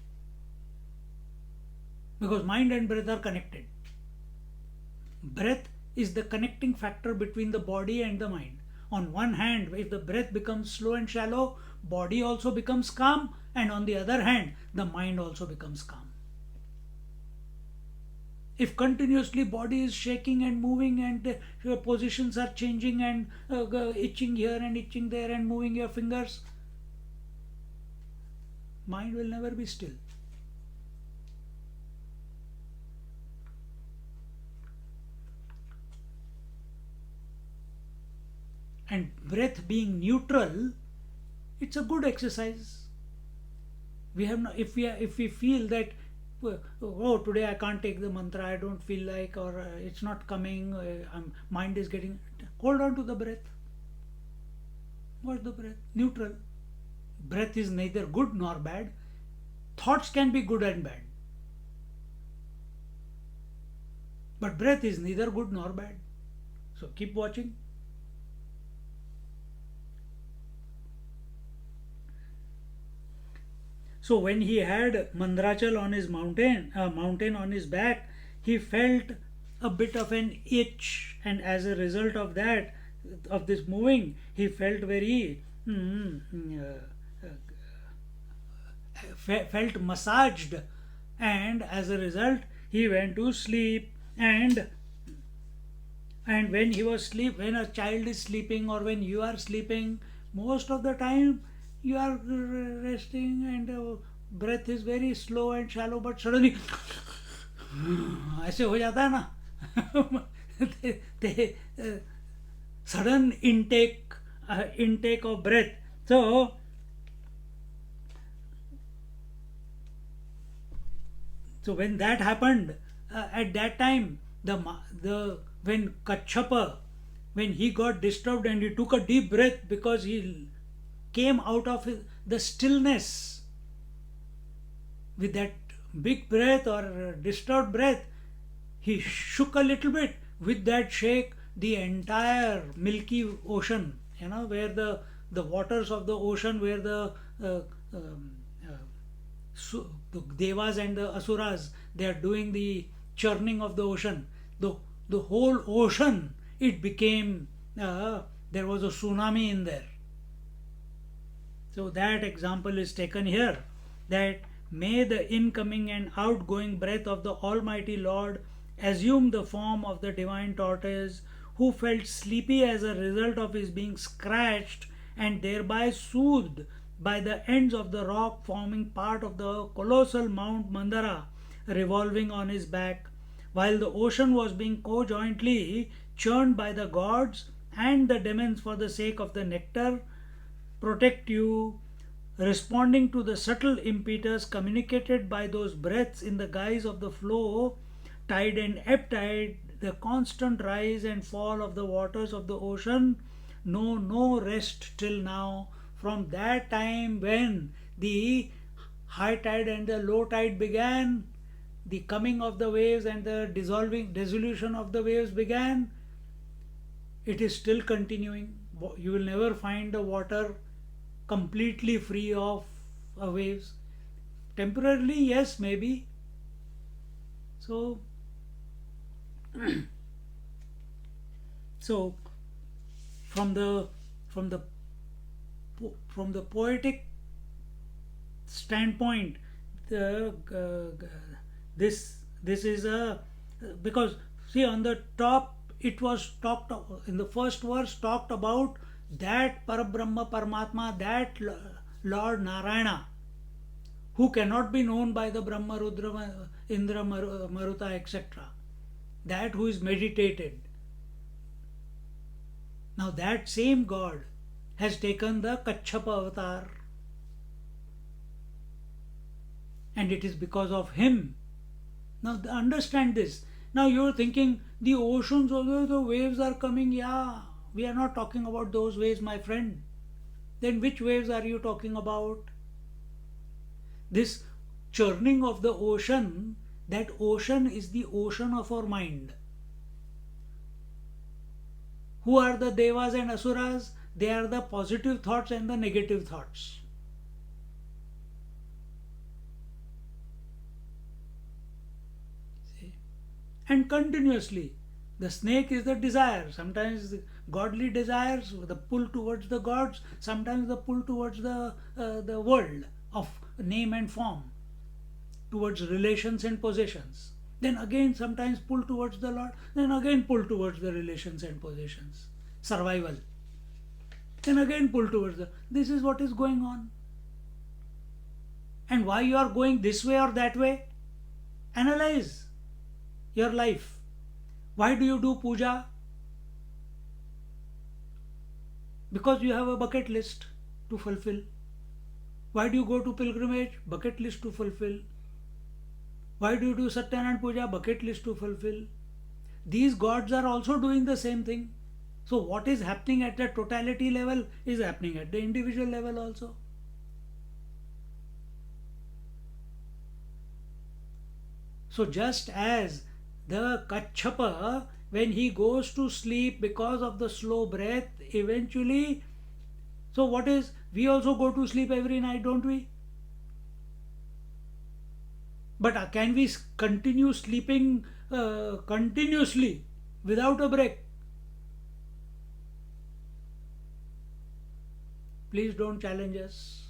Because mind and breath are connected. Breath is the connecting factor between the body and the mind. On one hand, if the breath becomes slow and shallow, body also becomes calm, and on the other hand, the mind also becomes calm. If continuously body is shaking and moving and your positions are changing and itching here and itching there and moving your fingers, mind will never be still. And breath being neutral, it's a good exercise. We have no, if we feel that oh, today I can't take the mantra, I don't feel like, or it's not coming, mind is getting, hold on to the breath. Watch the breath, neutral. Breath is neither good nor bad. Thoughts can be good and bad, but breath is neither good nor bad. So keep watching. So when he had Mandrachal on his mountain on his back, he felt a bit of an itch, and as a result of that, of this moving, he felt very felt massaged, and as a result, he went to sleep. And when he was when a child is sleeping or when you are sleeping, most of the time you are resting and breath is very slow and shallow, but suddenly ऐसे हो जाता है ना sudden intake of breath. So when that happened, at that time, when Kachapa, when he got disturbed and he took a deep breath because he came out of the stillness with that big breath or disturbed breath, he shook a little bit. With that shake, the entire milky ocean, where the waters of the ocean, where the devas and the asuras, they are doing the churning of the ocean, the whole ocean, it became, there was a tsunami in there. So that example is taken here, that may the incoming and outgoing breath of the Almighty Lord assume the form of the divine tortoise, who felt sleepy as a result of his being scratched and thereby soothed by the ends of the rock forming part of the colossal Mount Mandara revolving on his back, while the ocean was being conjointly churned by the gods and the demons for the sake of the nectar, protect you, responding to the subtle impetus communicated by those breaths in the guise of the flow, tide and ebb tide, the constant rise and fall of the waters of the ocean, know no rest till now. From that time when the high tide and the low tide began, the coming of the waves and the dissolution of the waves began, it is still continuing. You will never find the water completely free of waves. Temporarily, yes, maybe. So from the poetic standpoint, this is a, because see, on the top it was talked in the first verse, talked about that Parabrahma Paramatma, that Lord Narayana, who cannot be known by the Brahma, Rudra, Indra, Maruta, etc. That who is meditated. Now that same God has taken the Kachapa avatar, and it is because of him. Now understand this. Now you are thinking the oceans, although the waves are coming, yeah, we are not talking about those waves, my friend. Then which waves are you talking about? This churning of the ocean, That ocean is the ocean of our mind. Who are the devas and asuras? They are the positive thoughts and the negative thoughts. See? And continuously, the snake is the desire. Sometimes the godly desires, the pull towards the gods. Sometimes the pull towards the world of name and form, towards relations and possessions. Then again, sometimes pull towards the Lord. Then again, pull towards the relations and possessions. Survival. Then again, pull towards the. This is what is going on. And why you are going this way or that way? Analyze your life. Why do you do puja? Because you have a bucket list to fulfill. Why do you go to pilgrimage? Bucket list to fulfill. Why do you do Satyanarayana puja? Bucket list to fulfill. These gods are also doing the same thing. So what is happening at the totality level is happening at the individual level also. So just as the Kachapa, when he goes to sleep because of the slow breath, eventually, so what is, we also go to sleep every night, don't we? But can we continue sleeping continuously without a break? Please don't challenge us.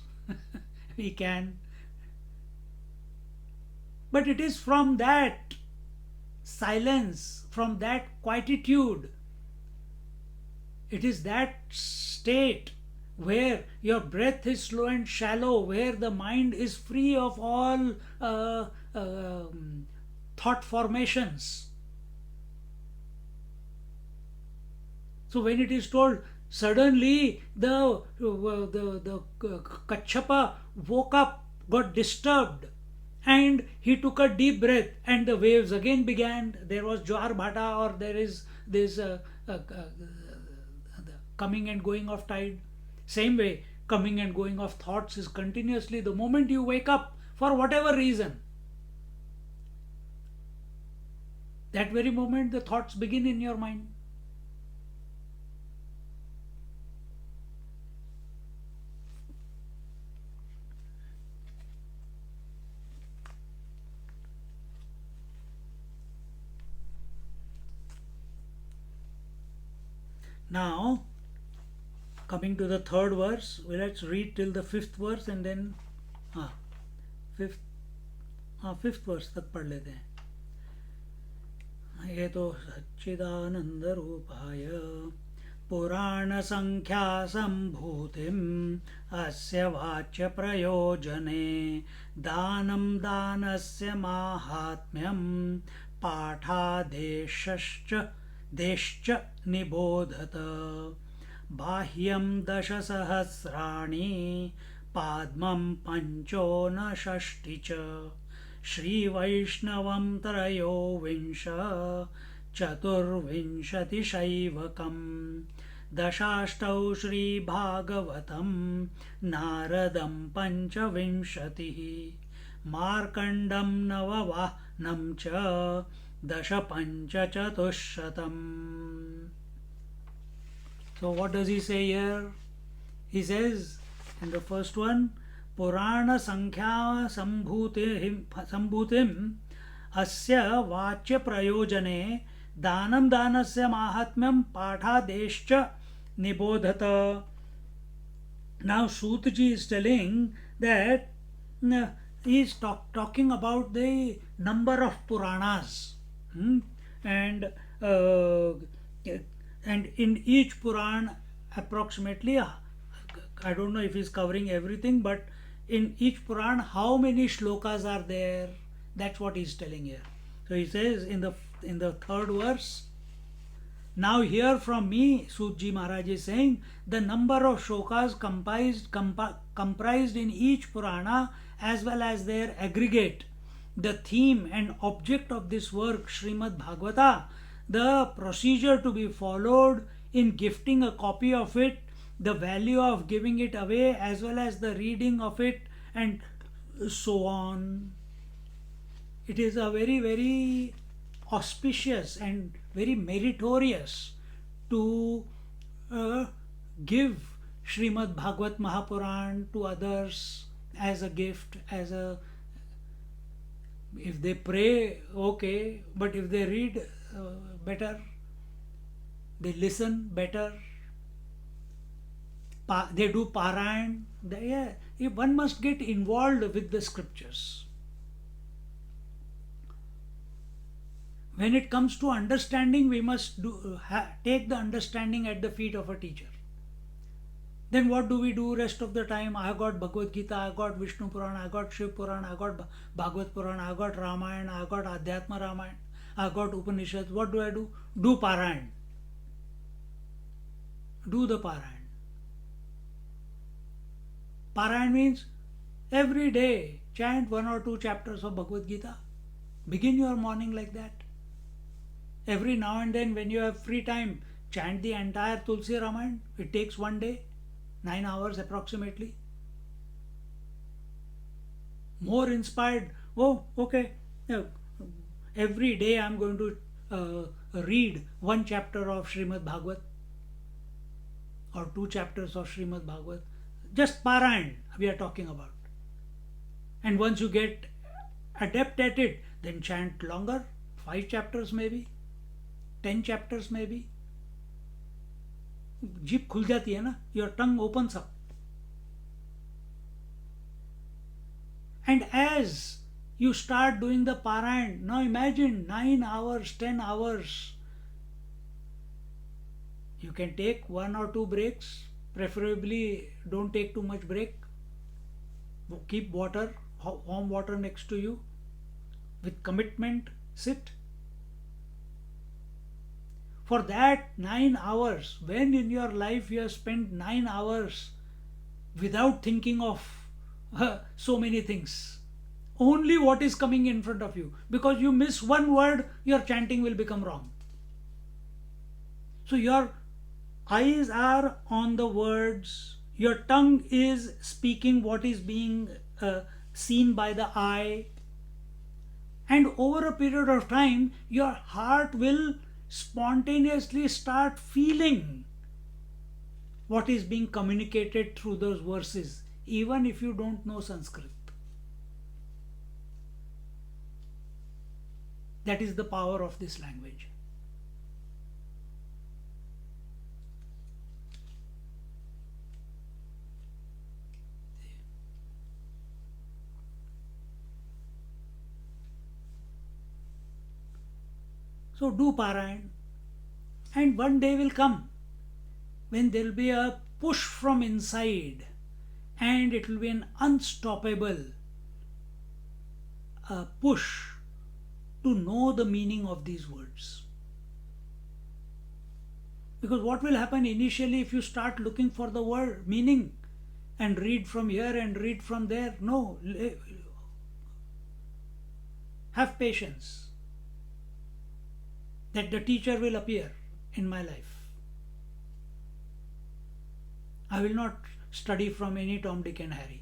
We can. But it is from that silence, from that quietude, it is that state where your breath is slow and shallow, where the mind is free of all thought formations. So when it is told, suddenly the Kachapa woke up, got disturbed, and he took a deep breath, and the waves again began. There was Jwar Bhata, or there is this coming and going of tide. Same way, coming and going of thoughts is continuously. The moment you wake up, for whatever reason, that very moment the thoughts begin in your mind. Now, coming to the third verse, let's read till the fifth verse and then fifth verse तक पढ़ लेते हैं. ये तो सच्चिदानंद रूपाय पुराण संख्या संभूतिम अस्य वाच्य प्रयोजने दानं दानस्य माहात्म्यं पाठादेशश्च देश्च निबोधत बाह्यं दशसहस्राणि पाद्मं पंचोनषष्टि च श्रीवैष्णवं त्रयोविंश चतुर्विंशतिशैवकं दशाष्टौ श्रीभागवतं नारदं पंचविंशतिः मार्कण्डं नववाहनं च दशपञ्चचतुश्शतम्. So what does he say here? He says in the first one, Purana Sankhya Sambhutim Asya Vachya Prayojane Danam Danasya Mahatmyam Pathadeshcha Nibodhata. Now Sutaji is telling that he is talking about the number of Puranas. And in each Puran approximately, I don't know if he's covering everything, but in each Puran how many shlokas are there, that's what he's telling here. So he says in the third verse, now hear from me, Sutji Maharaj is saying, the number of shlokas comprised in each Purana as well as their aggregate, the theme and object of this work, Srimad Bhagavata, the procedure to be followed in gifting a copy of it, the value of giving it away as well as the reading of it, and so on. it is a very, very auspicious and very meritorious to give Srimad Bhagavad Mahapuran to others as a gift, as a, if they pray, okay, but if they read, better, they listen better, they do Parayan, one must get involved with the scriptures. When it comes to understanding, we must take the understanding at the feet of a teacher. Then what do we do rest of the time? I got Bhagavad Gita, I got Vishnu Purana, I got Shiv Purana, I got Bhagavad Purana, I got Ramayana, I got Adhyatma Ramayana, I got Upanishads. What do I do? Do Parayan. Do the Parayan. Parayan means every day chant 1 or 2 chapters of Bhagavad Gita. Begin your morning like that. Every now and then when you have free time, chant the entire Tulsi Ramayana. It takes 1 day, 9 hours approximately. More inspired. Oh, okay. Every day I am going to read 1 chapter of Srimad Bhagavad or 2 chapters of Srimad Bhagavad. Just Parayan we are talking about. And once you get adept at it, then chant longer, 5 chapters maybe, 10 chapters maybe. जीभ खुल जाती है ना, your tongue opens up. And as you start doing the Parayan, now imagine 9 hours, 10 hours. You can take 1 or 2 breaks, preferably don't take too much break. Keep water, warm water next to you. With commitment, sit. For that 9 hours, when in your life you have spent 9 hours without thinking of so many things, only what is coming in front of you, because you miss 1 word, your chanting will become wrong. So your eyes are on the words, your tongue is speaking what is being seen by the eye, and over a period of time your heart will spontaneously start feeling what is being communicated through those verses, even if you don't know Sanskrit. That is the power of this language. So do Parayan, and one day will come when there will be a push from inside, and it will be an unstoppable push to know the meaning of these words. Because what will happen initially if you start looking for the word meaning and read from here and read from there? No, have patience that the teacher will appear in my life. I will not study from any Tom, Dick and Harry.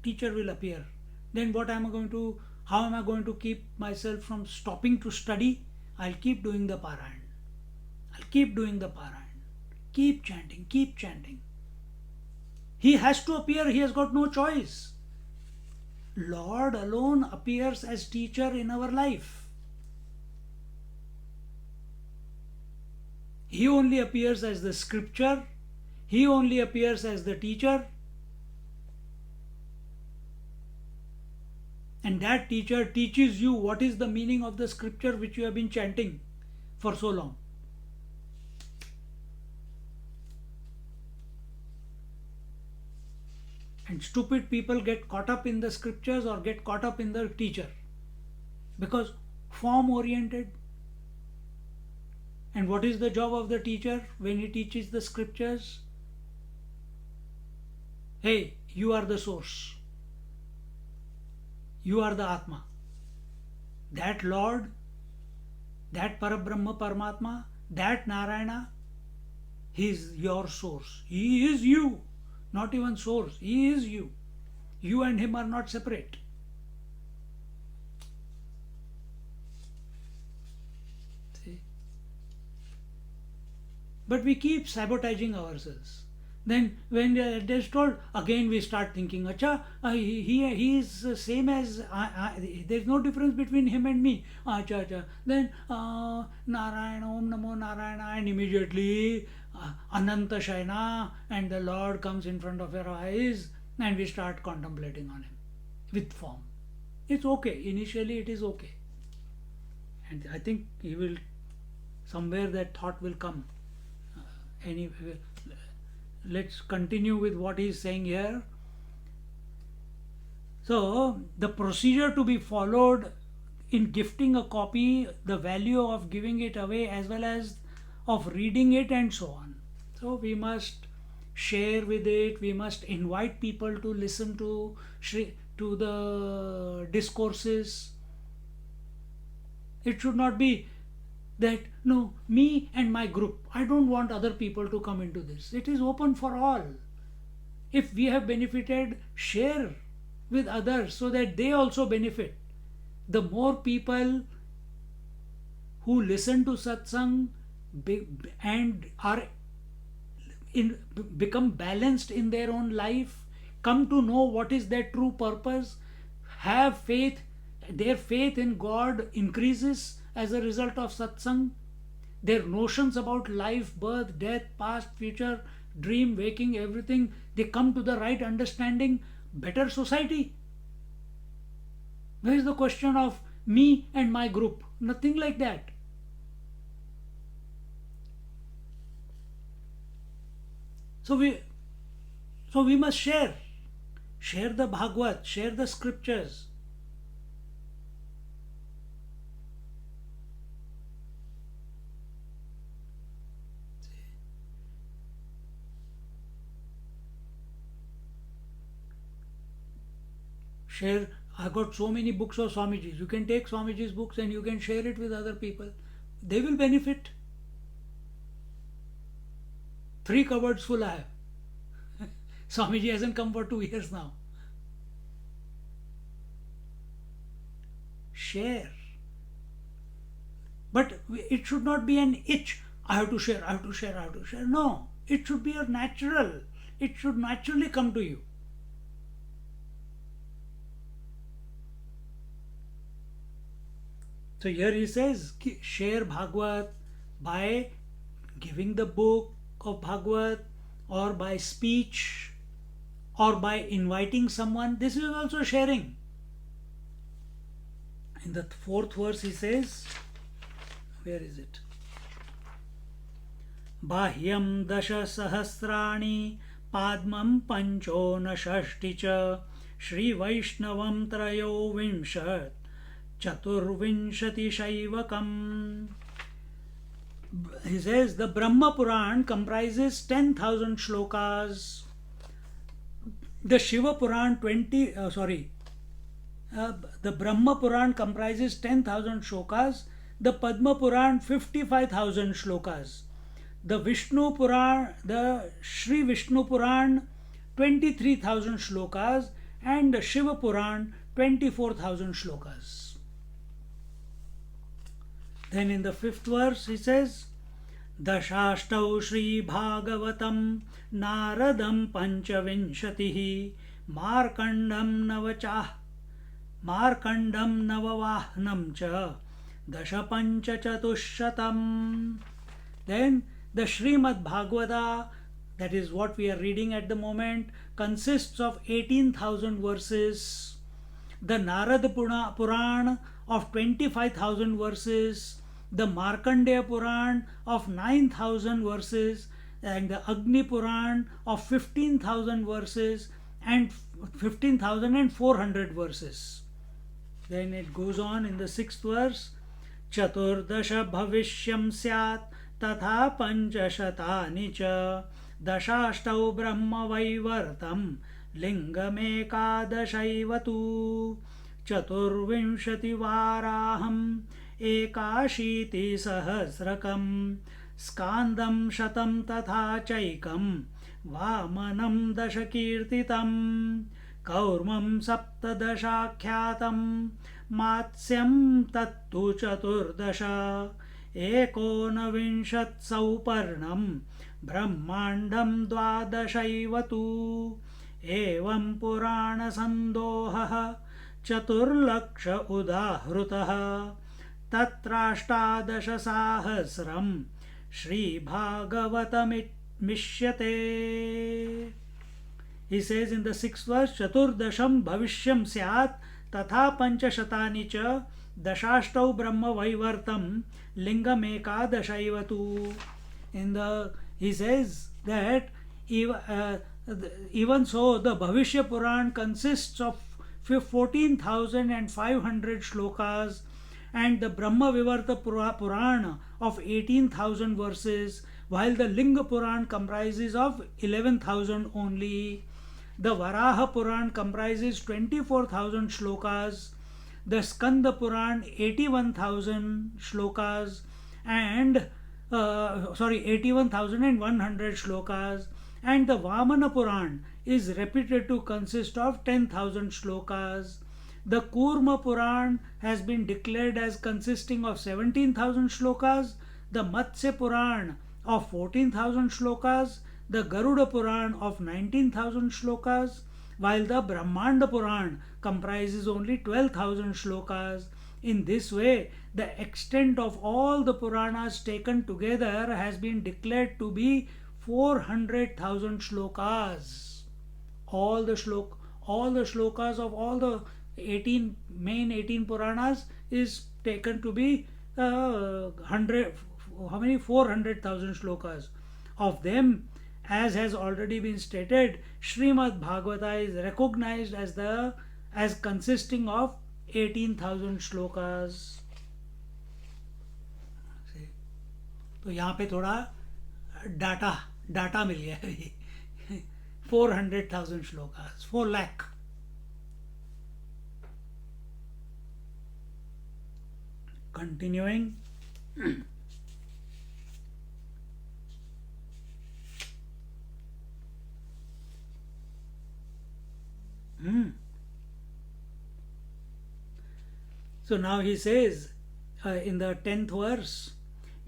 Teacher will appear. Then what am I going to, how am I going to keep myself from stopping to study? I'll keep doing the Parayan. I'll keep doing the Parayan. Keep chanting, keep chanting. He has to appear, he has got no choice. Lord alone appears as teacher in our life. He only appears as the scripture. He only appears as the teacher. And that teacher teaches you what is the meaning of the scripture which you have been chanting for so long. And stupid people get caught up in the scriptures or get caught up in the teacher because form oriented. And what is the job of the teacher when he teaches the scriptures? Hey, you are the source. You are the Atma. That Lord, that Parabrahma Paramatma, that Narayana, he is your source. He is you. Not even source. He is you. You and him are not separate. but we keep sabotaging ourselves. Then when it is told, again we start thinking, acha, he is same as there is no difference between him and me. Acha, acha. Then Narayana, Om Namo Narayana, and immediately Ananta Shayana, and the Lord comes in front of your eyes, and we start contemplating on him with form. It's okay. Initially, it is okay, and I think he will, somewhere that thought will come. Anyway, let's continue with what he is saying here. So, the procedure to be followed in gifting a copy, the value of giving it away, as well as of reading it, and so on. So, we must share with it, we must invite people to listen to the discourses. It should not be that, no, me and my group, I don't want other people to come into this. It is open for all. If we have benefited, share with others so that they also benefit. The more people who listen to satsang and become balanced in their own life, come to know what is their true purpose, have faith, their faith in God increases as a result of satsang. Their notions about life, birth, death, past, future, dream, waking, everything, they come to the right understanding, better society. Where is the question of me and my group? Nothing like that. So we must share the Bhagavad, share the scriptures. Share. I got so many books of Swamiji's. You can take Swamiji's books and you can share it with other people. They will benefit. 3 cupboards full I have. Swamiji hasn't come for 2 years now. Share. But it should not be an itch. I have to share, I have to share, I have to share. No. It should be a natural. It should naturally come to you. So here he says, share Bhagavad by giving the book of Bhagavad, or by speech, or by inviting someone. This is also sharing. In the 4th verse he says, where is it? Bahyam dasha sahasrani padmam panchona shashti cha Shri Vaishnavam trayo vinshat Chaturvinshati Shaivakam. He says the Brahma Puran comprises 10,000 shlokas. The Shiva Puran the Brahma Puran comprises 10,000 shlokas. The Padma Puran 55,000 shlokas. The Vishnu Puran, the Sri Vishnu Puran 23,000 shlokas, and the Shiva Puran 24,000 shlokas. Then in the 5th verse he says, Dashashtau Shri Bhagavatam Naradam Panchavinshatihi Markandam Navavahnam Cha Dashapancha Chatushatam. Then the Srimad Bhagavata, that is what we are reading at the moment, consists of 18,000 verses. The Narada Puran of 25,000 verses, the Markandeya Puran of 9,000 verses, and the Agni Puran of 15,000 verses, and 15,400 verses. Then it goes on in the 6th verse, Chaturdasha Bhavishyam Syat Tatha Panchashatani Cha Dashashtau Brahma Vaivartam Lingamekadashaivatu Chaturvinshati Varaham Ekashiti Sahasrakam Skandam Shatam Tatha Chaikam Vamanam Dashakirtitam Kaurmam Saptadashakyatam Matsyam Tattu Chaturdasha एकोनविंशत्सौपर्णं ब्रह्माण्डं द्वादशैव तु एवं पुराणसन्दोहः चतुर्लक्ष उदाहृतः तत्राष्टादशसाहस्रं श्रीभागवतमिष्यते. He says in the sixth verse, Chaturdasham bhavishyam syat tatha panchashatani cha dashashtau brahma vaivartam lingam ekadashaivatu. He says that even so the Bhavishya Puran consists of 14,500 shlokas, and the Brahma Vivarta Purana of 18,000 verses, while the Linga Puran comprises of 11,000 only. The Varaha Puran comprises 24,000 shlokas, the Skanda Puran 81,000 shlokas, and 81,100 shlokas, and the Vamana Puran is reputed to consist of 10,000 shlokas. The Kurma Puran has been declared as consisting of 17,000 shlokas, the Matsya Puran of 14,000 shlokas, the Garuda Puran of 19,000 shlokas, while the Brahmanda Puran comprises only 12,000 shlokas. In this way, the extent of all the Puranas taken together has been declared to be 400,000 shlokas. All the shlokas of all the 18 Puranas is taken to be 400,000 shlokas. Of them, as has already been stated, Srimad Bhagavata is recognized as consisting of 18,000 shlokas. तो यहाँ पे थोड़ा data मिल गया अभी. 400,000 shlokas, 4 lakh. Continuing. So now he says in the 10th verse,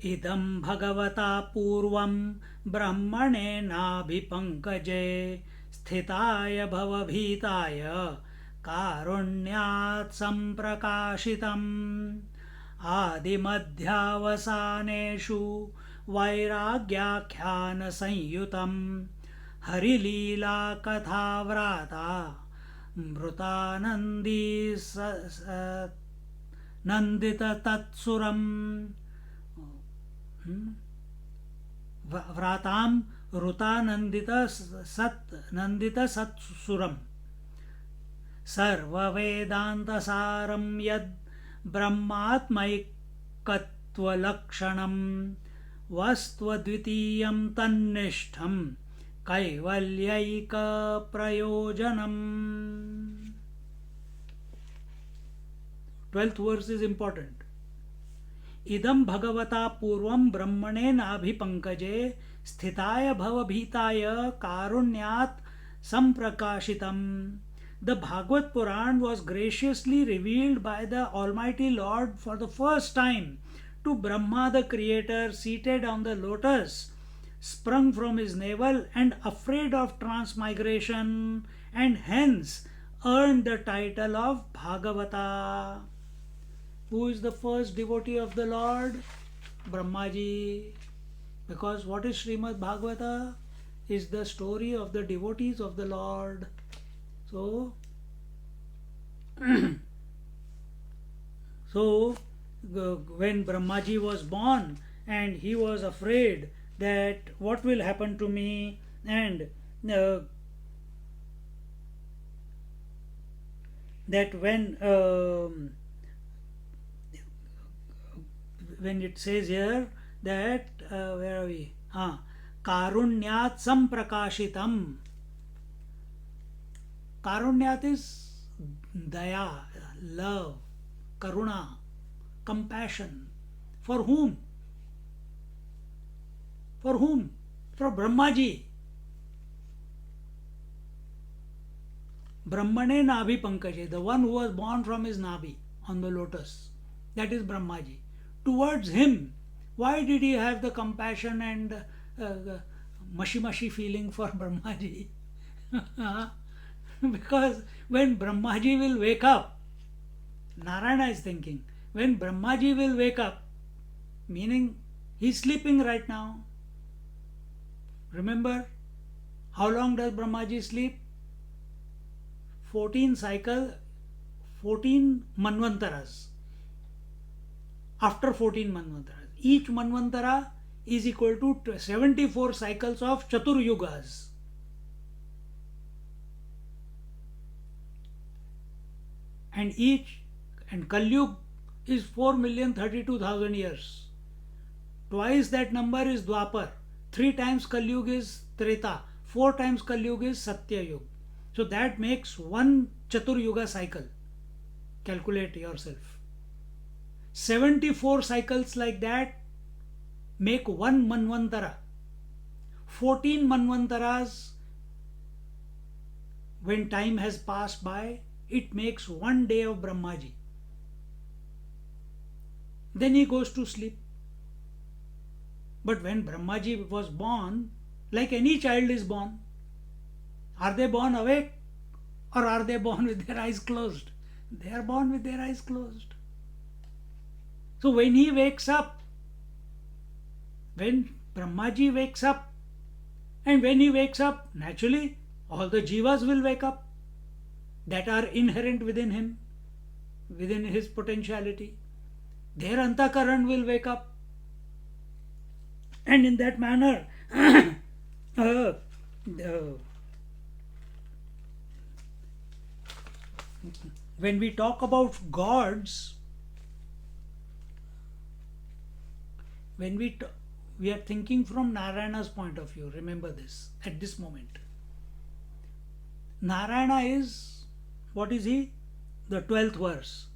Idam Bhagavata Purvam Brahmane Nabhipankaje Sthitaya Bhavabhitaya Karunyat Samprakashitam Adimadhyavasaneshu Vairagyakhyana Sanyutam Harilila Kathavrata Mrutanandi Nandita Tatsuram Vratam Ruta Nandita Satsuram Sarva Vedanta Saram Yad Brahmatmaikatva Lakshanam Vastvadvitiyam Tannishtham Kaivalyaika Prayojanam. 12th verse is important. Idam Bhagavata Purvam Brahmane Nabhipankaje Sthitaya Bhavabhitaya Karunyat Samprakashitam. The Bhagavad Puran was graciously revealed by the Almighty Lord for the first time to Brahma the Creator, seated on the lotus, sprung from his navel and afraid of transmigration, and hence earned the title of Bhagavata. Who is the first devotee of the Lord? Brahmaji. Because what is Srimad Bhagavata? Is the story of the devotees of the Lord. So when Brahmaji was born and he was afraid that what will happen to me, and that when it says here that where are we? Karunyat Samprakashitam. Karunyat is daya, love, karuna, compassion. For whom? For whom? For Brahmaji. Brahmane Nabhi Pankaje, the one who was born from his Nabhi on the lotus. That is Brahmaji. Towards him, Why did he have the compassion and mushy feeling for Brahmaji? Because when Brahmaji will wake up, Narayana is thinking, when Brahmaji will wake up, meaning he's sleeping right now. Remember, how long does Brahmaji sleep? 14 manvantaras. After 14 manvantaras. Each manvantara is equal to 74 cycles of Chatur Yugas. And Kali Yuga is 4,032,000 years. Twice that number is Dwapar. 3 times Kali Yuga is Treta. 4 times Kali Yuga is Satya Yuga. So that makes one Chatur Yuga cycle. Calculate yourself. 74 cycles like that make one Manvantara. 14 Manvantaras, when time has passed by, it makes one day of Brahmaji. Then he goes to sleep. But when Brahmaji was born, like any child is born, are they born awake or are they born with their eyes closed? They are born with their eyes closed. So when he wakes up, when Brahmaji wakes up, and when he wakes up, naturally all the jivas will wake up that are inherent within him, within his potentiality. Their antakaran will wake up. And in that manner, when we talk about gods, we are thinking from Narayana's point of view. Remember this at this moment. Narayana is, what is he? The 12th verse.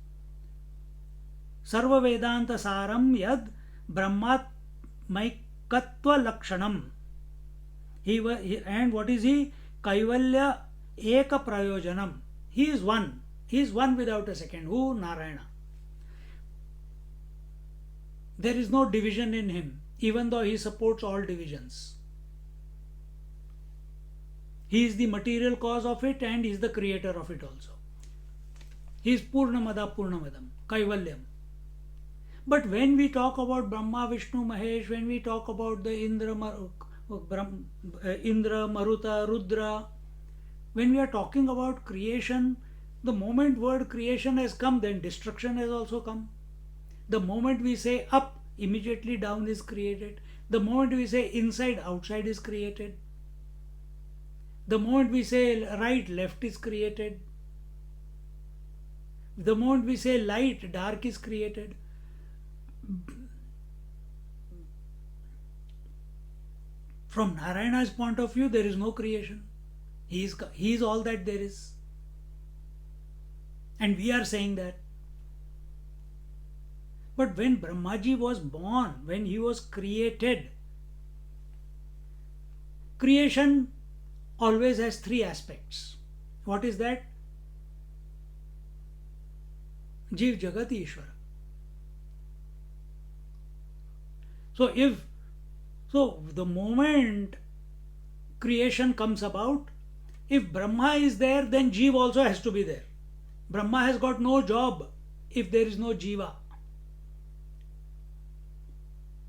Sarva Vedanta Saram Yad Brahmat Maikatva Lakshanam. And what is he? Kaivalya Eka Prayojanam. He is one. He is one without a second. Who? Narayana. There is no division in him, even though he supports all divisions. He is the material cause of it and he is the creator of it also. He is Purnamada Purnamadam, Kaivalyam. But when we talk about Brahma, Vishnu, Mahesh, when we talk about the Indra, Maruta, Rudra, when we are talking about creation, the moment word creation has come, then destruction has also come. The moment we say up, immediately down is created. The moment we say inside, outside is created. The moment we say right, left is created. The moment we say light, dark is created. From Narayana's point of view, there is no creation. He is all that there is. And we are saying that. But when Brahmaji was born, when he was created, creation always has 3 aspects. What is that? Jiv Jagat Ishvara. So the moment creation comes about, if Brahma is there, then Jiva also has to be there. Brahma has got no job if there is no Jiva.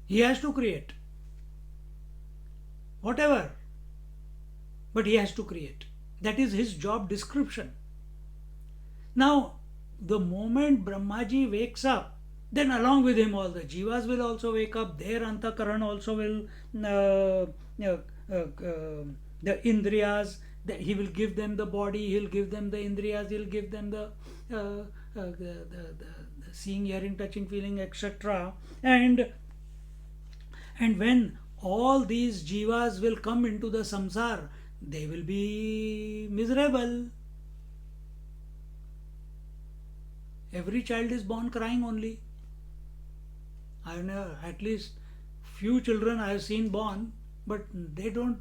He has to create. Whatever. But he has to create. That is his job description. Now, the moment Brahmaji wakes up, then along with him all the jivas will also wake up. Their antakaran also will, the indriyas, he will give them the body, he'll give them the indriyas, he'll give them the seeing, hearing, touching, feeling, etc. And when all these jivas will come into the samsara, they will be miserable. Every child is born crying only. I have never, at least few children I have seen born, but they don't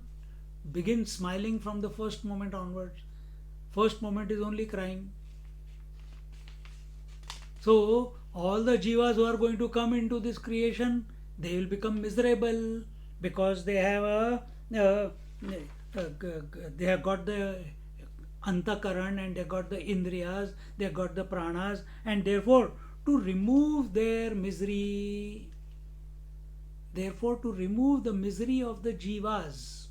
begin smiling from the first moment onwards. First moment is only crying. So all the jivas who are going to come into this creation, they will become miserable because they have they have got the antakaran and they got the indriyas, they got the pranas, and therefore to remove their misery, therefore to remove the misery of the jivas,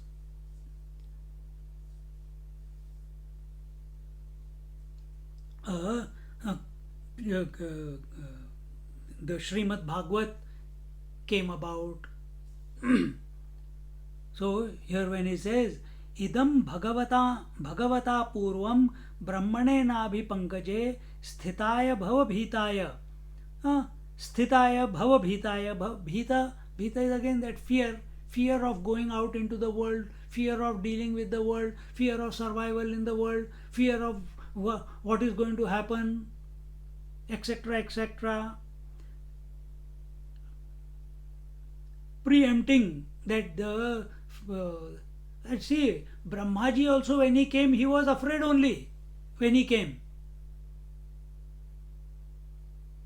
uh, uh, the Srimad Bhagavad came about. So here when he says idam bhagavata purvam brahmane nabhi pankaje sthitaya bhava bhitaya, sthitaya bhava bhitaya, bhita is again that fear of going out into the world, fear of dealing with the world, fear of survival in the world, fear of what is going to happen, etc., etc. Preempting that the let's see, Brahmaji also when he came, he was afraid only when he came.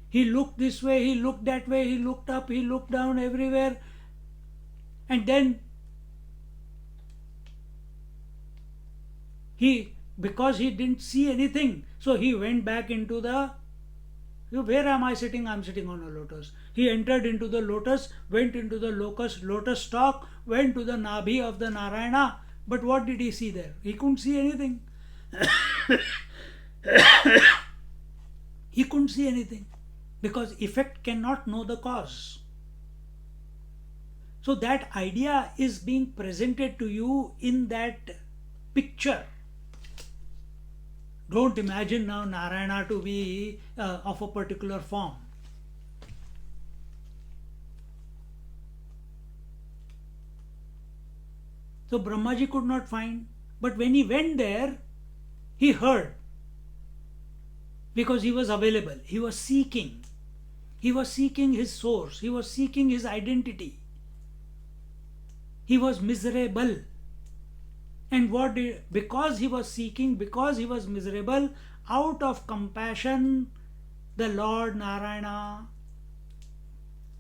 He looked this way, he looked that way, he looked up, he looked down everywhere, and then because he didn't see anything, so he went back into the, where am I sitting? I'm sitting on a lotus. He entered into the lotus, went into the lotus stalk, went to the Nabhi of the Narayana. But what did he see there? He couldn't see anything. He couldn't see anything because effect cannot know the cause. So that idea is being presented to you in that picture. Don't imagine now Narayana to be of a particular form. So Brahmaji could not find, but when he went there, he heard, because he was available. He was seeking his source, he was seeking his identity. He was miserable. And because he was seeking, because he was miserable, out of compassion, the Lord Narayana,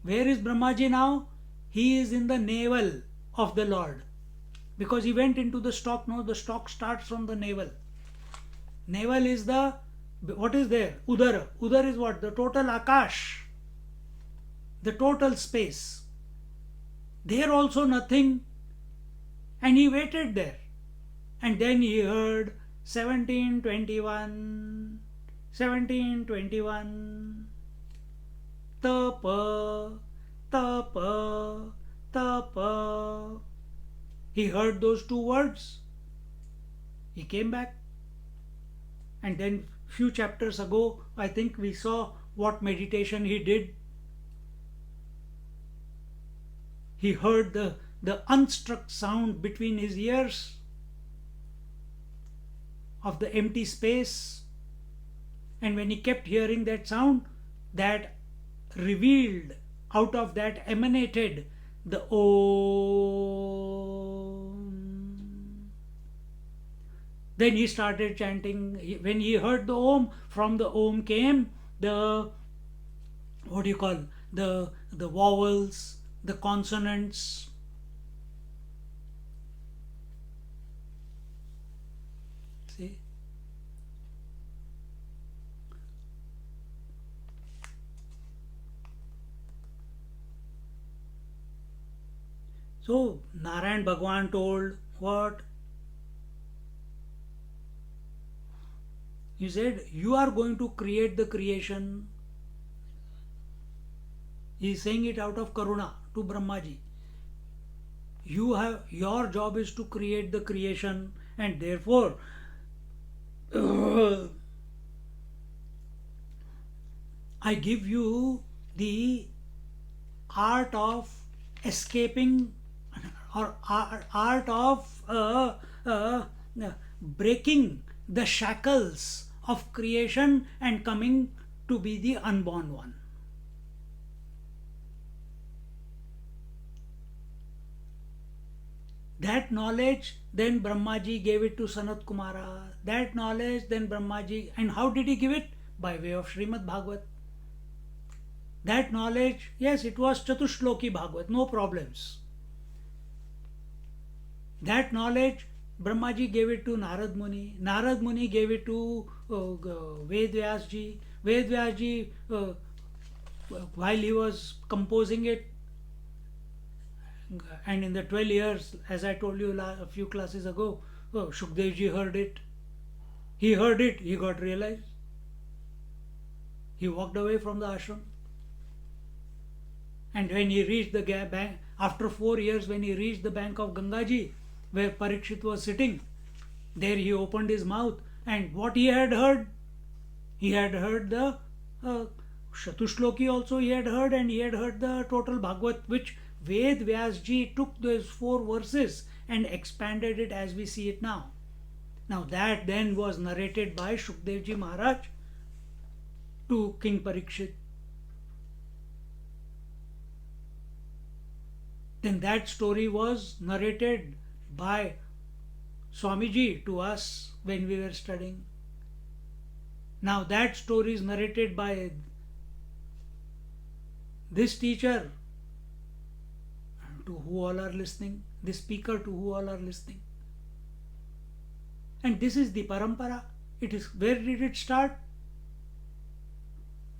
where is Brahmaji now? He is in the navel of the Lord. Because he went into the stalk. No, the stalk starts from the navel. Navel is what is there? Udara. Udara is what? The total Akash. The total space. There also nothing. And he waited there. And then he heard 1721, Tapa, Tapa, Tapa. He heard those two words. He came back. And then few chapters ago, I think we saw what meditation he did. He heard the unstruck sound between his ears of the empty space, and when he kept hearing that sound, that revealed, out of that emanated the Om. Then he started chanting. When he heard the Om, from the Om came the, what do you call, the vowels, the consonants. See? So Narayan Bhagwan told what? He said, you are going to create the creation. He is saying it out of Karuna to Brahmaji. Your job is to create the creation, and therefore I give you the art of escaping, or art of breaking the shackles of creation and coming to be the unborn one. That knowledge, then Brahmaji gave it to Sanat Kumara. That knowledge, then Brahmaji, and how did he give it? By way of Srimad Bhagavat. That knowledge, yes, it was Chatushloki Bhagavad, no problems. That knowledge, Brahmaji gave it to Narad Muni. Narad Muni gave it to Ved Vyas Ji. Ved Vyas Ji, while he was composing it, and in the 12 years, as I told you a few classes ago, Shukdev Ji heard it. He heard it, he got realized. He walked away from the ashram. And when he reached the bank, after 4 years, when he reached the bank of Gangaji, where Parikshit was sitting, there he opened his mouth, and what he had heard the Shatushloki also he had heard, and he had heard the total Bhagavad, which Ved Vyasji took those 4 verses and expanded it as we see it now. Now that then was narrated by Shukdevji Maharaj to King Parikshit. Then that story was narrated by Swamiji to us when we were studying. Now that story is narrated by this teacher to who all are listening, this speaker to who all are listening. And this is the parampara. It is, where did it start?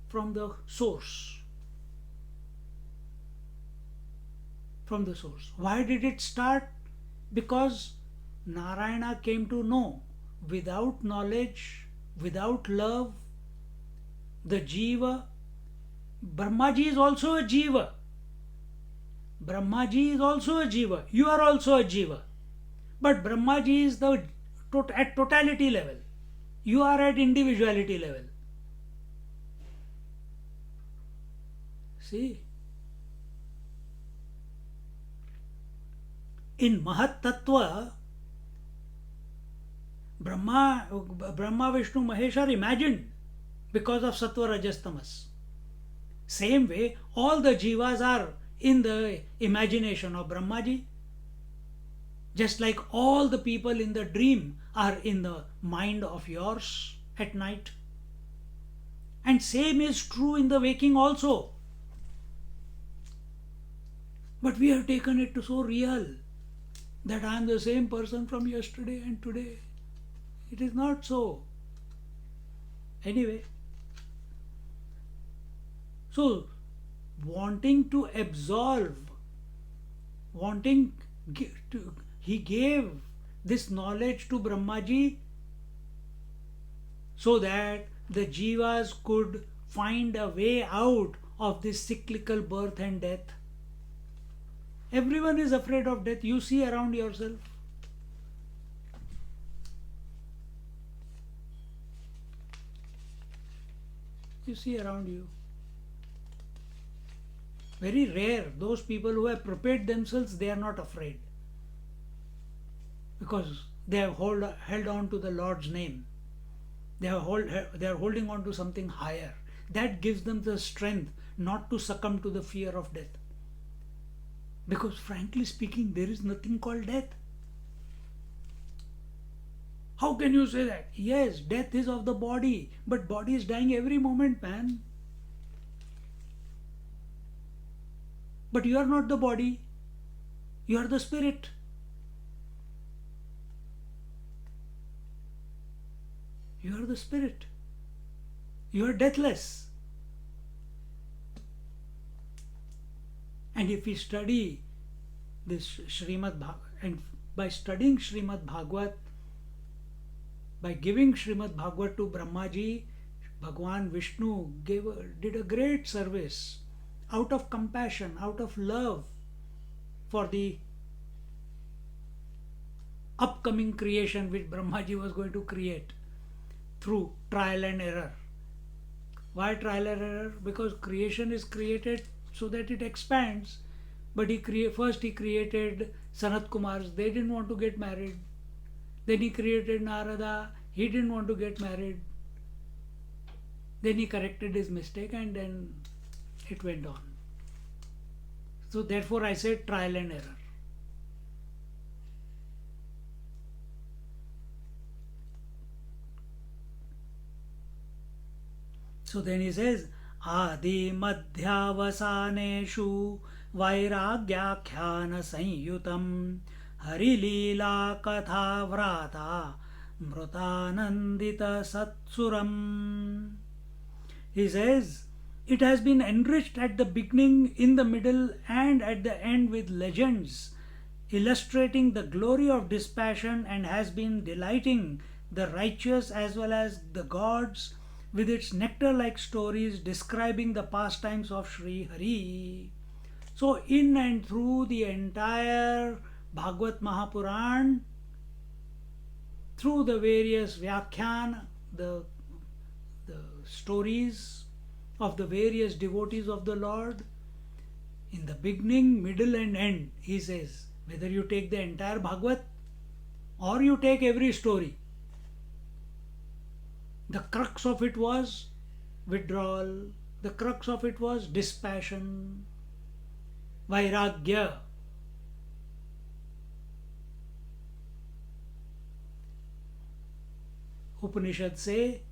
From the source. From the source. Why did it start? Because Narayana came to know, without knowledge, without love, the Jiva, Brahmaji is also a Jiva. Brahmaji is also a Jiva. You are also a Jiva. But Brahmaji is at totality level. You are at individuality level. See? In Mahat Tattva, Brahma, Vishnu, Mahesh are imagined because of Sattva, Rajas, Tamas. Same way, all the jivas are in the imagination of Brahmaji. Just like all the people in the dream are in the mind of yours at night. And same is true in the waking also. But we have taken it to so real that I am the same person from yesterday and today. It is not so. Anyway, so wanting to absolve, he gave this knowledge to Brahmaji so that the jivas could find a way out of this cyclical birth and death. Everyone is afraid of death. You see around yourself. You see around you. Very rare, those people who have prepared themselves, they are not afraid. Because they have held on to the Lord's name. They are holding on to something higher. That gives them the strength not to succumb to the fear of death. Because frankly speaking, there is nothing called death. How can you say that? Yes, death is of the body, but body is dying every moment, man. But you are not the body. You are the spirit. You are the spirit. You are deathless. And if we study this Srimad Bhagavad, and by studying Srimad Bhagavad, by giving Srimad Bhagavad to Brahmaji, Bhagwan Vishnu did a great service out of compassion, out of love for the upcoming creation which Brahmaji was going to create through trial and error. Why trial and error? Because creation is created so that it expands. But first he created Sanat Kumars. They didn't want to get married. Then he created Narada. He didn't want to get married. Then he corrected his mistake and then it went on. So therefore I said trial and error. So then he says, आदिमध्यावसानेषु वैराग्याख्यानसंयुतं हरिलीलाकथाव्राता मृतानन्दितसत्सुरम्. He says, it has been enriched at the beginning, in the middle, and at the end with legends illustrating the glory of dispassion, and has been delighting the righteous as well as the gods with its nectar-like stories describing the pastimes of Sri Hari. So, in and through the entire Bhagavad Mahapuran, through the various Vyakhyan, the stories of the various devotees of the Lord, in the beginning, middle, and end, he says, whether you take the entire Bhagavad or you take every story, the crux of it was withdrawal, the crux of it was dispassion, vairagya. Upanishad say,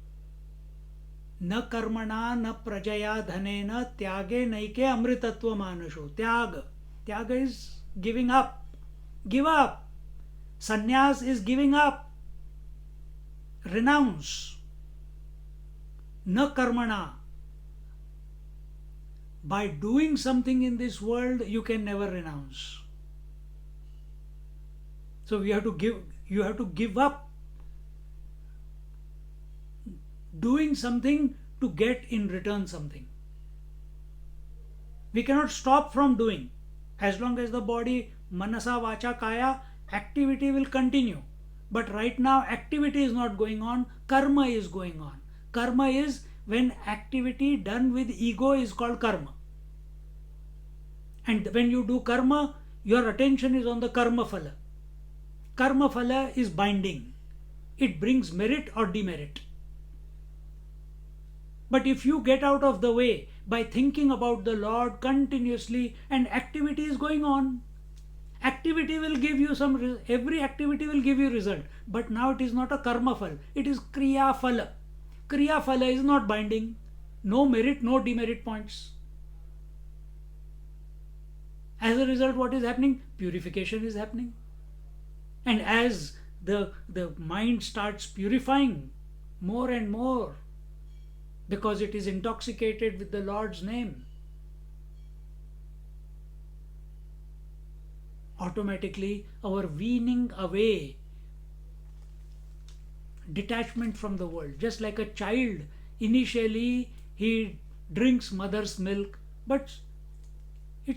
न कर्मणा न प्रजया धनेन त्यागे नैके अमृतत्व मानुषो. Tyag is giving up. Give up. Sannyas is giving up. Renounce. Na karmana. By doing something in this world, you can never renounce. So you have to give up doing something to get in return something. We cannot stop from doing. As long as the body, manasa, vacha, kaya, activity will continue. But right now, activity is not going on, karma is going on. Karma is when activity done with ego is called karma. And when you do karma, your attention is on the karma phala. Karma phala is binding. It brings merit or demerit. But if you get out of the way by thinking about the Lord continuously, and activity is going on, activity will give you every activity will give you result. But now it is not a karma phala, it is kriya phala. Kriya phala is not binding, no merit, no demerit points. As a result, what is happening? Purification is happening. And as the mind starts purifying more and more, because it is intoxicated with the Lord's name, automatically our weaning away, detachment from the world. Just like a child, initially he drinks mother's milk, but it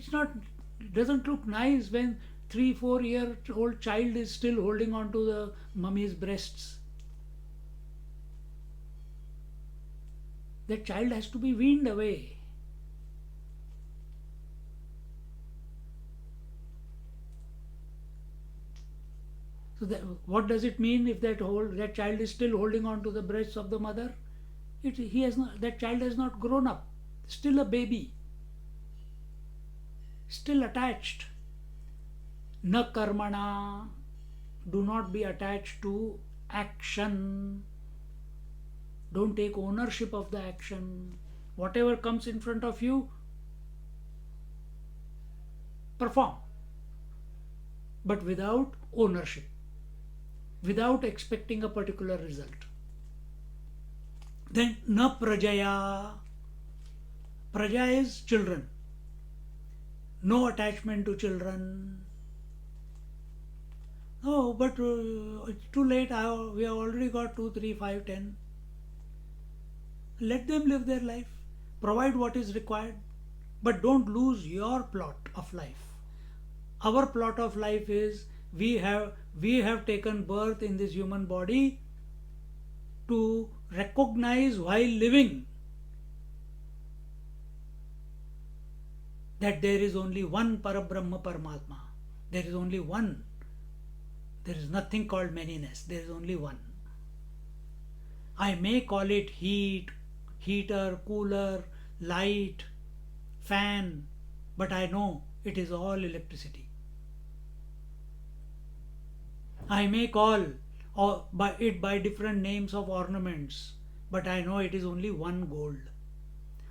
doesn't look nice when 3-4 year old child is still holding on to the mummy's breasts. That child has to be weaned away. So what does it mean if that child is still holding on to the breasts of the mother? That child has not grown up, still a baby, still attached. Na karmana, do not be attached to action. Don't take ownership of the action. Whatever comes in front of you, perform, but without ownership, without expecting a particular result. Then na prajaya. Praja is children. No attachment to children. Oh, but it's too late. We have already got 2, 3, 5, 10. Let them live their life. Provide what is required. But don't lose your plot of life. Our plot of life is we have taken birth in this human body to recognize while living that there is only one Parabrahma Paramatma. There is only one. There is nothing called manyness. There is only one. I may call it heat, heater, cooler, light, fan, but I know it is all electricity. I may call it by different names of ornaments, but I know it is only one gold.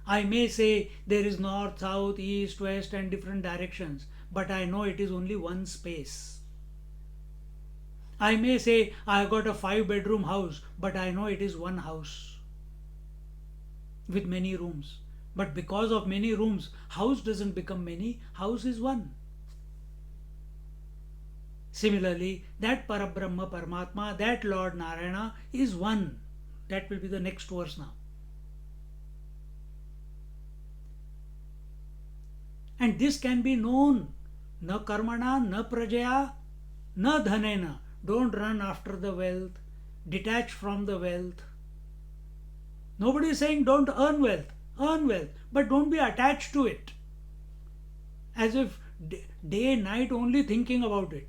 I may say there is north, south, east, west, and different directions, but I know it is only one space. I may say I have got a 5 bedroom house, but I know it is one house with many rooms. But because of many rooms, house doesn't become many, house is one. Similarly, that Parabrahma Paramatma, that Lord Narayana is one. That will be the next verse now. And this can be known. Na karmana, na prajaya, na dhanena. Don't run after the wealth. Detach from the wealth. Nobody is saying don't earn wealth. Earn wealth. But don't be attached to it. As if day and night only thinking about it.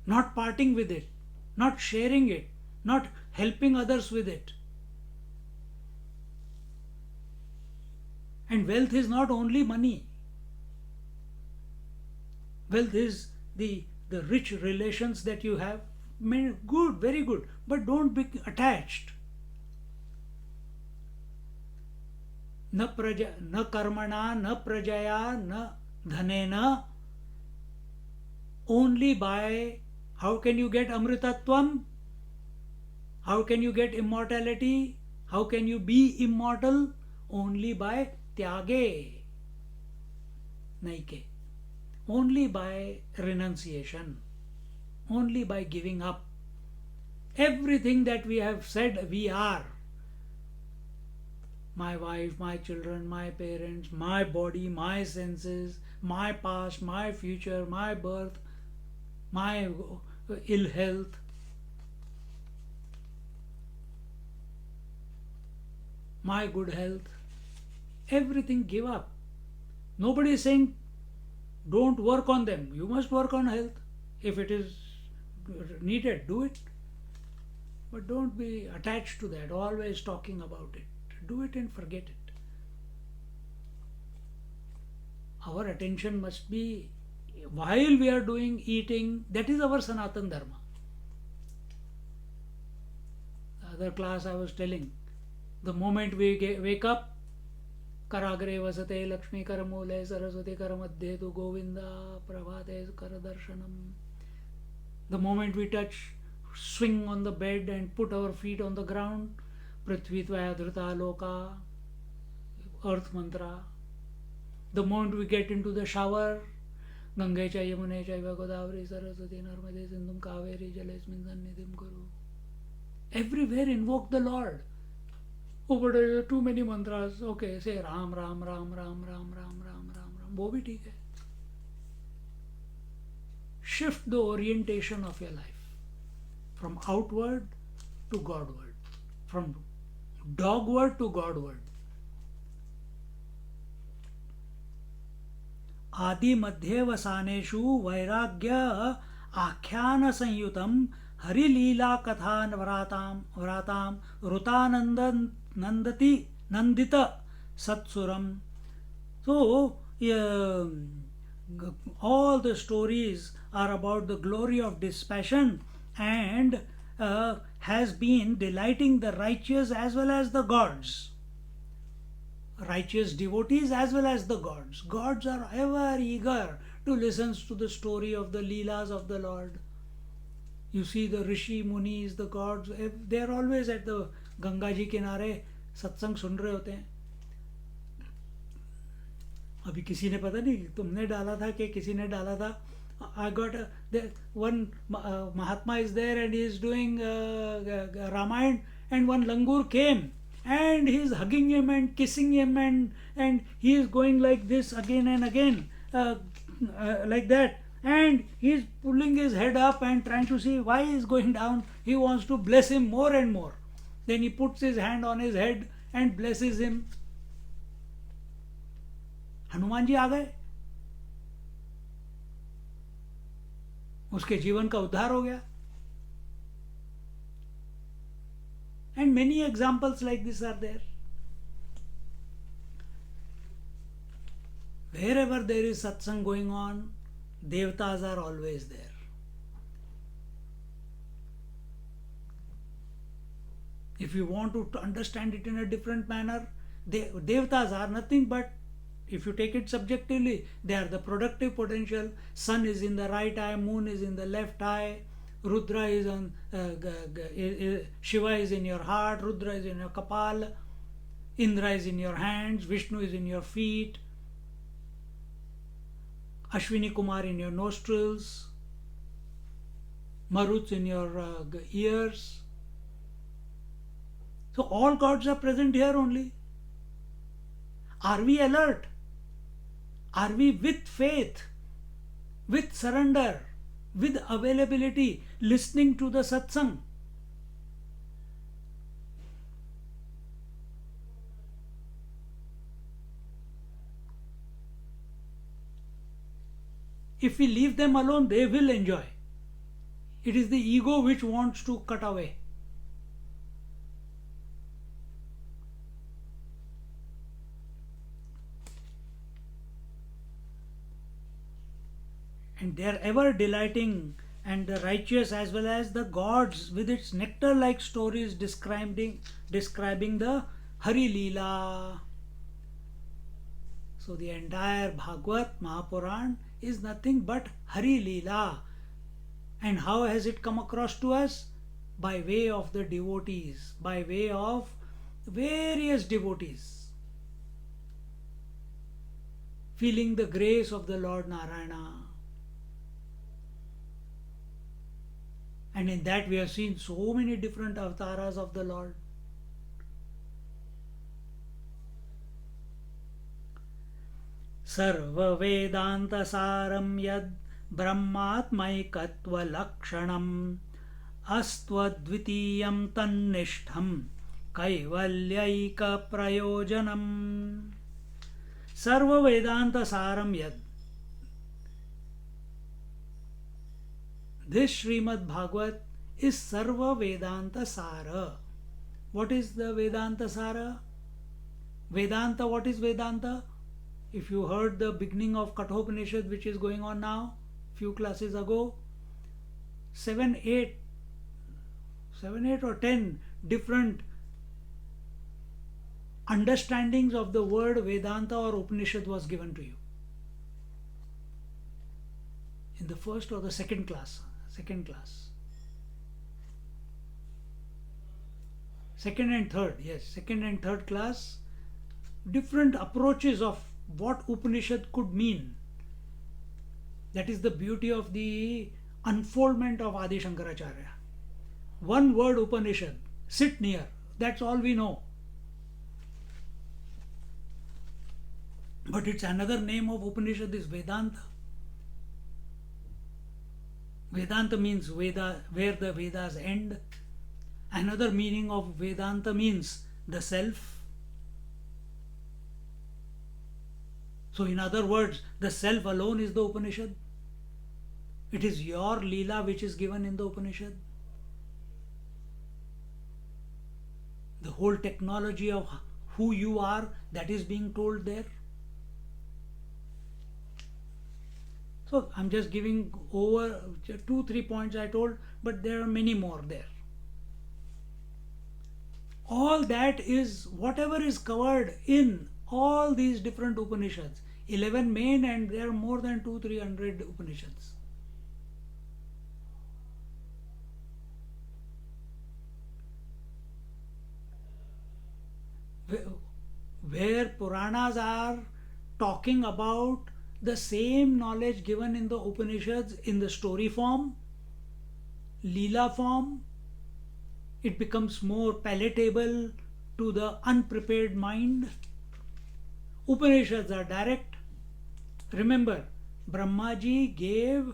Not parting with it. Not sharing it. Not helping others with it. And wealth is not only money. Wealth is the rich relations that you have. Good, very good. But don't be attached. Na karmana, na prajaya, na dhanena. Only by how can you get amritatvam? How can you get immortality? How can you be immortal? Only by tyage. Naike. Only by renunciation. Only by giving up. Everything that we have said we are. My wife, my children, my parents, my body, my senses, my past, my future, my birth, my ill health. My good health. Everything give up. Nobody is saying don't work on them. You must work on health. If it is needed, do it. But don't be attached to that, always talking about it. Do it and forget it. Our attention must be, while we are doing eating, that is our Sanatan Dharma. The other class I was telling, the moment we wake up, Karagre vasate Lakshmi karamule Saraswati karamadhe tu Govinda prabhate karadarshanam. The moment we touch, swing on the bed and put our feet on the ground, Prithvi tvaya dhrita loka, earth mantra. The moment we get into the shower, Gange cha Yamune chaiva Godavari Saraswati Narmade Sindhum Kaveri Jalesmin Sannidhim Kuru. Everywhere invoke the Lord. Oh, but there are too many mantras. Okay, say Ram, Ram, Ram, Ram, Ram, Ram, Ram, Ram, Ram. वो भी ठीक है. Shift the orientation of your life from outward to Godward, from dogward to Godward. आदि मध्य वसानेषु वैराग्य आख्यान संयुतम हरिलीला कथा व्राताम रुतानंद Nandit satsuram. So all the stories are about the glory of dispassion and has been delighting the righteous as well as the gods. Righteous devotees as well as the gods. Gods are ever eager to listen to the story of the Leelas of the Lord. You see the Rishi, Munis, the gods, they are always at the Ganga ji किनारे सत्संग सुन रहे होते हैं. अभी किसी ने पता नहीं तुमने डाला था कि किसी ने डाला था. I got one Mahatma is there and he is doing Ramayana, and one langur came and he is hugging him and kissing him and he is going like this again and again like that, and he is pulling his head up and trying to see why he is going down. He wants to bless him more and more. Then he puts his hand on his head and blesses him. Hanuman ji आ गए, उसके जीवन का उद्धार हो गया. And many examples like this are there. Wherever there is satsang going on, devtas are always there. If you want to understand it in a different manner, Devatas are nothing but, if you take it subjectively, they are the productive potential. Sun is in the right eye, moon is in the left eye, Rudra is on, Shiva is in your heart, Rudra is in your kapal, Indra is in your hands, Vishnu is in your feet, Ashwini Kumar in your nostrils, Maruts in your ears. So all gods are present here only. Are we alert? Are we with faith, with surrender, with availability, listening to the satsang? If we leave them alone, they will enjoy. It is the ego which wants to cut away. And they are ever delighting, and the righteous as well as the gods, with its nectar like stories describing the Hari Leela. So the entire Bhagavad Mahapuran is nothing but Hari Leela. And how has it come across to us? By way of the devotees, by way of various devotees, feeling the grace of the Lord Narayana. And in that we have seen so many different avatars of the Lord. Sarva Vedanta Saram Yad Brahmatmaikatva Lakshanam Astvadvitiyam Tannishtham Kaivalyaika Prayojanam. Sarva Vedanta Saram Yad. This Srimad Bhagavat is Sarva Vedanta Sara. What is the Vedanta Sara? Vedanta, what is Vedanta? If you heard the beginning of Kathopanishad, which is going on now, few classes ago, 7, 8 or 10 different understandings of the word Vedanta or Upanishad was given to you. In the first or the second class. Second and third class, different approaches of what Upanishad could mean. That is the beauty of the unfoldment of Adi Shankaracharya. One word Upanishad, sit near, that's all we know. But its another name of Upanishad is Vedanta. Vedanta means Veda, where the Vedas end. Another meaning of Vedanta means the self. So in other words, the self alone is the Upanishad. It is your Leela which is given in the Upanishad. The whole technology of who you are, that is being told there. So I'm just giving over 2-3 points I told, but there are many more there. All that is whatever is covered in all these different Upanishads, 11 main, and there are more than 200-300 Upanishads. Where Puranas are talking about the same knowledge given in the Upanishads in the story form, Leela form, it becomes more palatable to the unprepared mind. Upanishads are direct. Remember, Brahmaji gave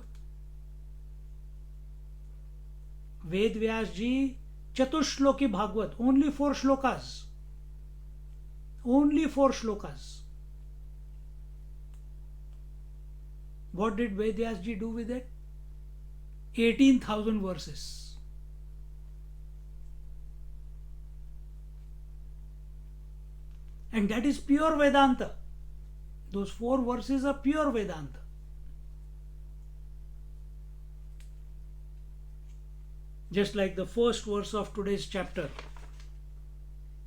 Ved Vyasji Chatushloki Bhagavad, only 4 shlokas. Only 4 shlokas. What did Ved Vyasji do with it? 18,000 verses. And that is pure Vedanta. Those 4 verses are pure Vedanta. Just like the first verse of today's chapter,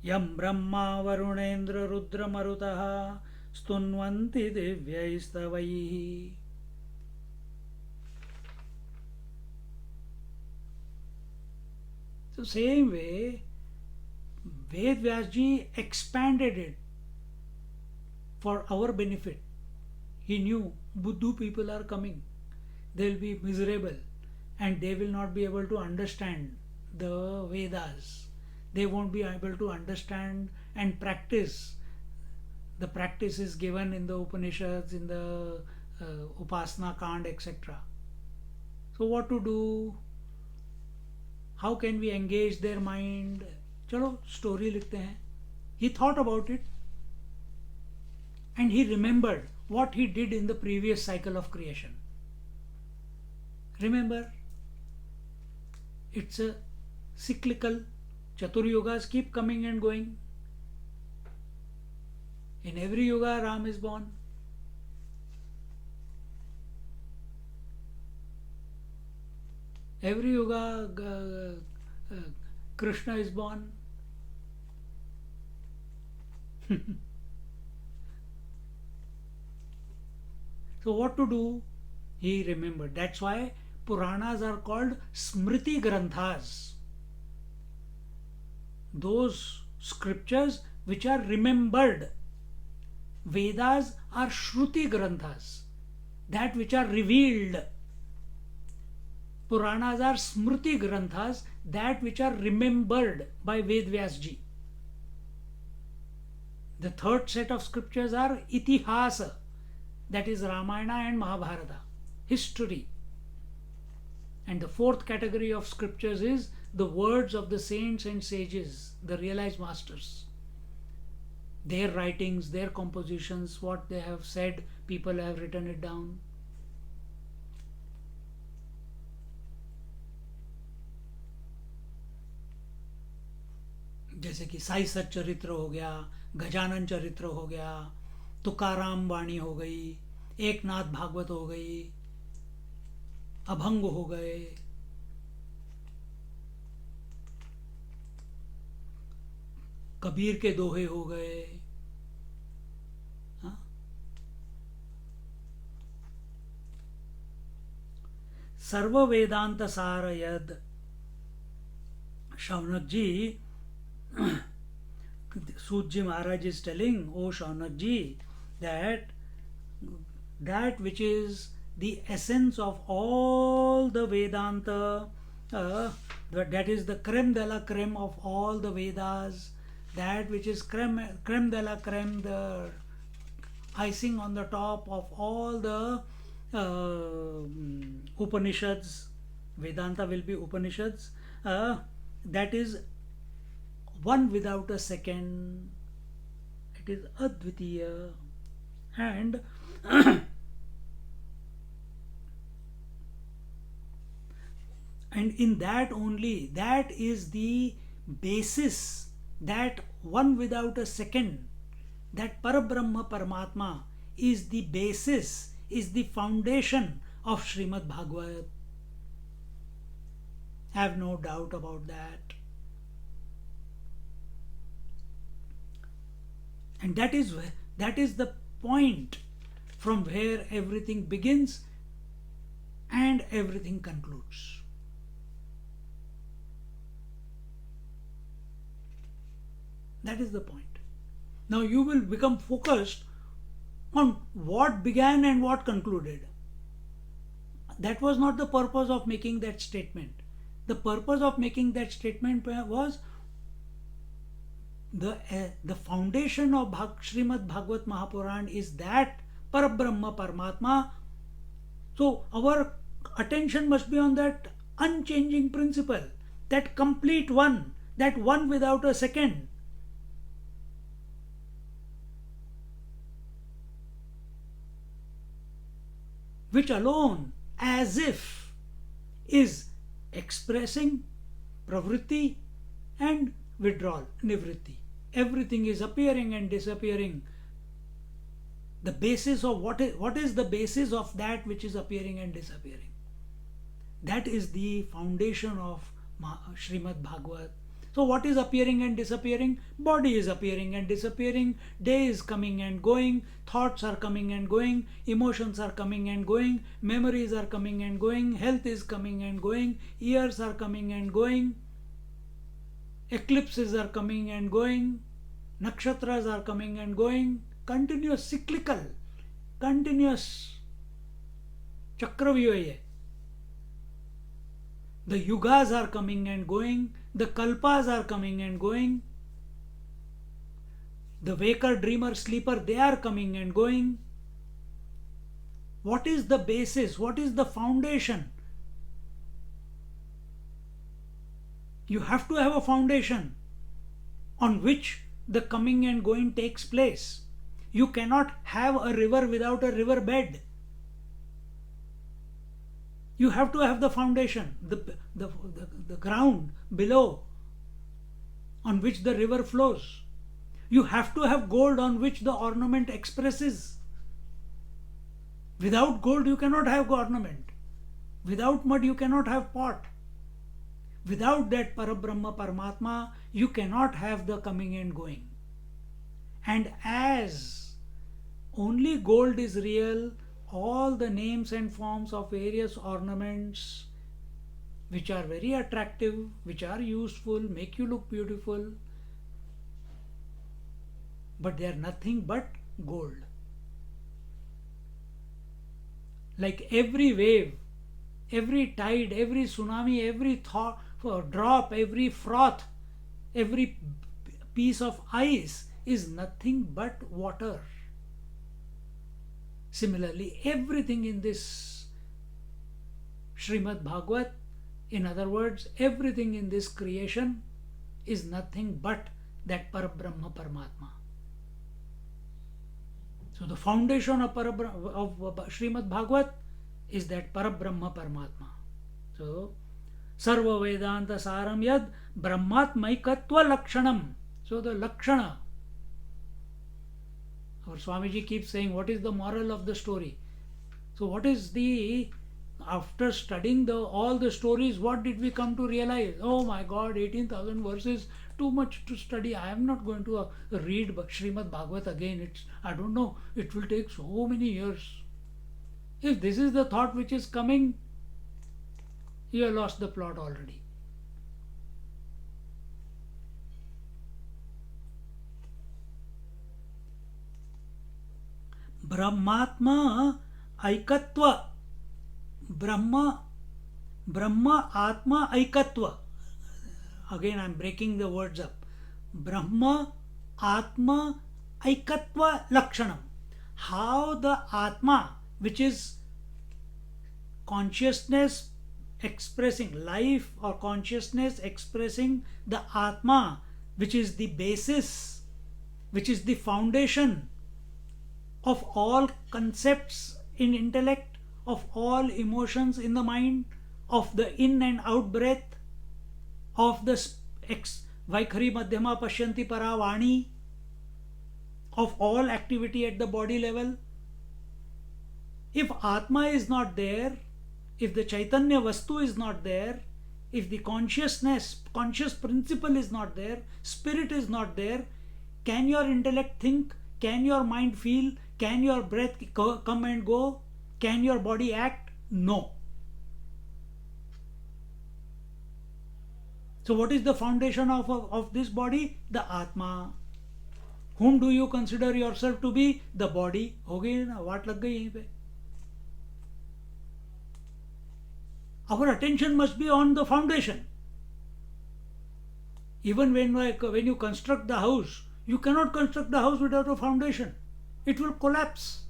यं Brahma वरुणेन्द्र रुद्रमरुतः स्तुन्वन्ति दिव्यैस्तवैः. So same way, Ved Vyasji expanded it for our benefit. He knew Buddhu people are coming. They will be miserable and they will not be able to understand the Vedas. They won't be able to understand and practice the practices given in the Upanishads, in the Upasana Kand, etc. So what to do? How can we engage their mind? चलो story लिखते हैं. He thought about it and he remembered what he did in the previous cycle of creation. Remember, it's a cyclical. Chatur yugas keep coming and going. In every yuga, Ram is born. Every yuga, Krishna is born. So what to do? He remembered. That's why Puranas are called Smriti Granthas. Those scriptures which are remembered. Vedas are Shruti Granthas, that which are revealed. Puranas are Smriti Granthas, that which are remembered by Ved Vyasji. The third set of scriptures are Itihasa, that is Ramayana and Mahabharata, history. And the fourth category of scriptures is the words of the saints and sages, the realized masters. Their writings, their compositions, what they have said, people have written it down. जैसे कि साई सत चरित्र हो गया, गजानन चरित्र हो गया, तुकाराम वाणी हो गई, एकनाथ भागवत हो गई, अभंग हो गए, कबीर के दोहे हो गए. सर्व वेदांत सार यद. Shaunak ji, Sujji Maharaj is telling, O Shaunak ji, that which is the essence of all the Vedanta, that is the creme de la creme of all the Vedas, that which is creme de la creme, the icing on the top of all the Upanishads. Vedanta will be Upanishads. That is one without a second. It is Advitiya. And and in that only, that is the basis, that one without a second, that Parabrahma Paramatma is the basis, is the foundation of Srimad Bhagavad. Have no doubt about that. And that is the point from where everything begins and everything concludes. That is the point. Now you will become focused on what began and what concluded. That was not the purpose of making that statement. The purpose of making that statement was the foundation of Srimad Bhagavad Mahapuran is that Parabrahma Paramatma. So our attention must be on that unchanging principle, that complete one, that one without a second. Which alone, as if, is expressing pravritti and withdrawal, nivritti. Everything is appearing and disappearing. The basis of what is the basis of that which is appearing and disappearing? That is the foundation of Srimad Bhagavad. So what is appearing and disappearing? Body is appearing and disappearing, day is coming and going, thoughts are coming and going, emotions are coming and going, memories are coming and going, health is coming and going, years are coming and going, eclipses are coming and going, nakshatras are coming and going, continuous cyclical, continuous chakravyuha. The yugas are coming and going, the kalpas are coming and going, the waker, dreamer, sleeper, they are coming and going. What is the basis? What is the foundation? You have to have a foundation on which the coming and going takes place. You cannot have a river without a river bed. You have to have the foundation, the ground below on which the river flows. You have to have gold on which the ornament expresses. Without gold you cannot have ornament. Without mud you cannot have pot. Without that Parabrahma Paramatma you cannot have the coming and going. And as only gold is real, all the names and forms of various ornaments which are very attractive, which are useful, make you look beautiful, but they are nothing but gold. Like every wave, every tide, every tsunami, every drop, every froth, every piece of ice is nothing but water. Similarly, everything in this Srimad Bhagavat, in other words, everything in this creation is nothing but that Parabrahma Paramatma. So the foundation of Srimad Bhagavat is that Parabrahma Paramatma. So, Sarva Vedanta Saram Yad Brahmatmaikatva Lakshanam. So the Lakshana. Our Swamiji keeps saying, what is the moral of the story? So what is the, after studying all the stories, what did we come to realize? Oh my God, 18,000 verses, too much to study. I am not going to read Srimad Bhagavat again. I don't know, it will take so many years. If this is the thought which is coming, you have lost the plot already. Brahmatma Aikatva. Brahma Atma Aikatva. Again I am breaking the words up. Brahma Atma Aikatva Lakshanam. How the Atma, which is consciousness expressing life, or consciousness expressing the Atma, which is the basis, which is the foundation of all concepts in intellect, of all emotions in the mind, of the in and out breath, of the Vaikhari Madhyama Pashyanti Paravani, of all activity at the body level. If Atma is not there, if the Chaitanya Vastu is not there, if the conscious principle is not there, spirit is not there, can your intellect think? Can your mind feel? Can your breath come and go? Can your body act? No. So what is the foundation of this body? The Atma. Whom do you consider yourself to be? The body. हो गई ना, वाट लग गई यहीं पे. Our attention must be on the foundation. Even when you construct the house, you cannot construct the house without a foundation. It will collapse.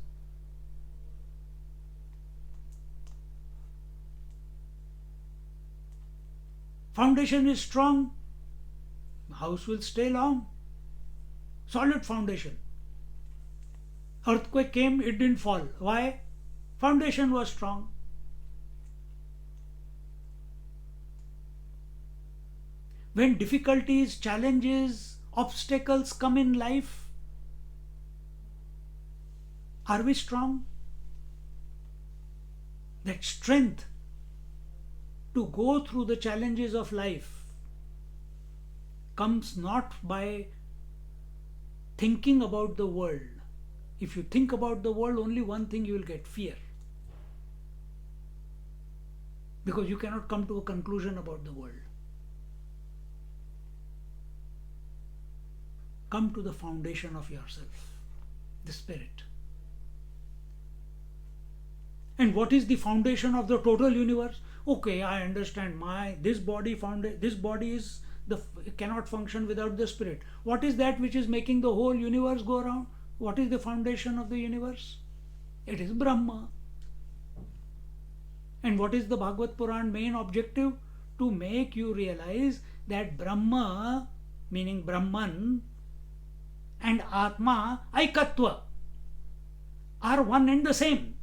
Foundation is strong, house will stay long. Solid foundation. Earthquake came, it didn't fall. Why? Foundation was strong. When difficulties, challenges, obstacles come in life, are we strong? That strength to go through the challenges of life, comes not by thinking about the world. If you think about the world, only one thing you will get: fear. Because you cannot come to a conclusion about the world. Come to the foundation of yourself, the spirit. And what is the foundation of the total universe? Okay, I understand. This body is cannot function without the spirit. What is that which is making the whole universe go around? What is the foundation of the universe? It is Brahma. And what is the Bhagavad Puran main objective? To make you realize that Brahma, meaning Brahman, and Atma, Aikatva, are one and the same.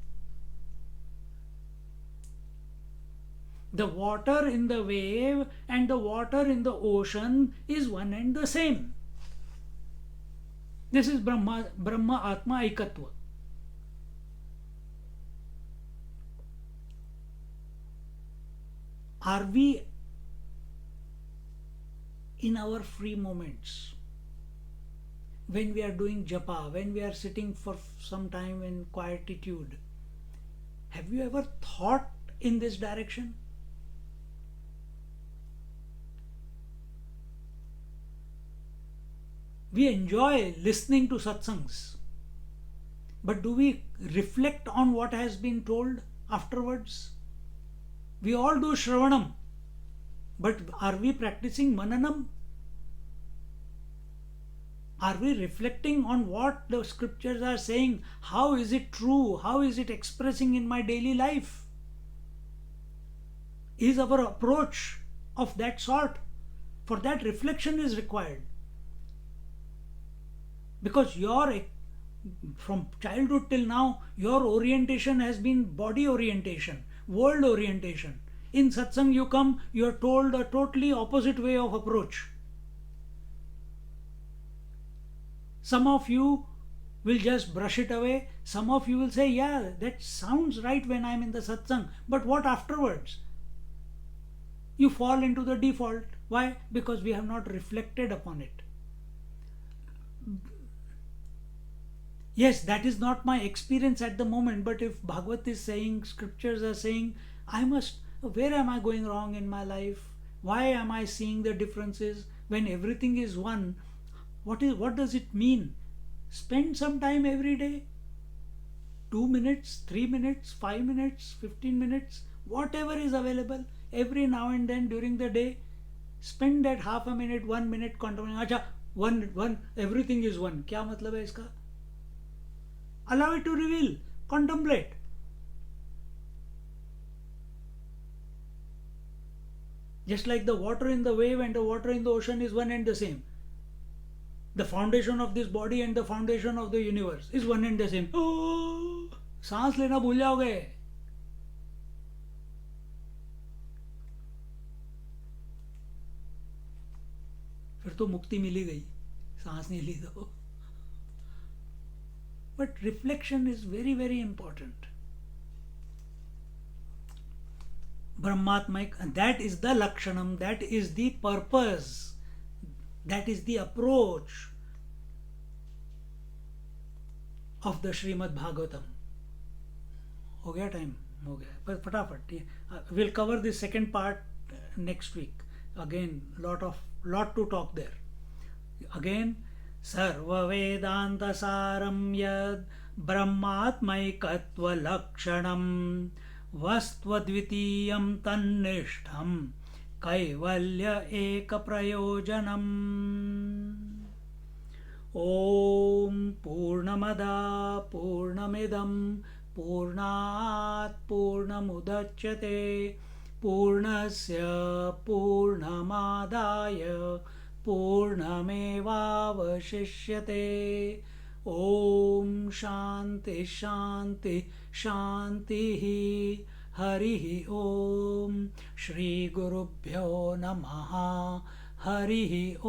The water in the wave and the water in the ocean is one and the same. This is Brahma Atma Aikatva. Are we in our free moments, when we are doing japa, when we are sitting for some time in quietude, have you ever thought in this direction? We enjoy listening to satsangs, but do we reflect on what has been told afterwards? We all do Shravanam, but are we practicing Mananam? Are we reflecting on what the scriptures are saying? How is it true? How is it expressing in my daily life? Is our approach of that sort? For that, reflection is required. Because from childhood till now, your orientation has been body orientation, world orientation. In satsang you come, you are told a totally opposite way of approach. Some of you will just brush it away. Some of you will say, yeah, that sounds right when I am in the satsang. But what afterwards? You fall into the default. Why? Because we have not reflected upon it. Yes, that is not my experience at the moment, but if Bhagavad is saying, scriptures are saying, where am I going wrong in my life? Why am I seeing the differences when everything is one? What does it mean? Spend some time every day. 2 minutes, 3 minutes, 5 minutes, 15 minutes, whatever is available, every now and then during the day. Spend that half a minute, 1 minute contemplating. Acha, one, everything is one. क्या मतलब है इसका? Allow it to reveal. Contemplate. Just like the water in the wave and the water in the ocean is one and the same. The foundation of this body and the foundation of the universe is one and the same. Oh, सांस लेना भूल जाओगे. फिर तो मुक्ति मिली गई, सांस नहीं ली तो. But reflection is very, very important. Brahmatmik, and that is the Lakshanam, that is the purpose, that is the approach of the Srimad Bhagavatam. हो गया टाइम? हो गया, पर फटाफट. We'll cover the second part next week. Again, lot to talk there. Again, सर्ववेदान्तसारं यद् ब्रह्मात्मैकत्वलक्षणं वस्त्वद्वितीयं तन्निष्ठं कैवल्य एकप्रयोजनम्. ॐ पूर्णमदा पूर्णमिदं पूर्णात् पूर्णमुदच्यते पूर्णस्य पूर्णमादाय पूर्णमेवावशिष्यते. ॐ शान्ति शान्ति शान्तिः. हरिः ॐ. श्री गुरुभ्यो नमः. हरिः ॐ.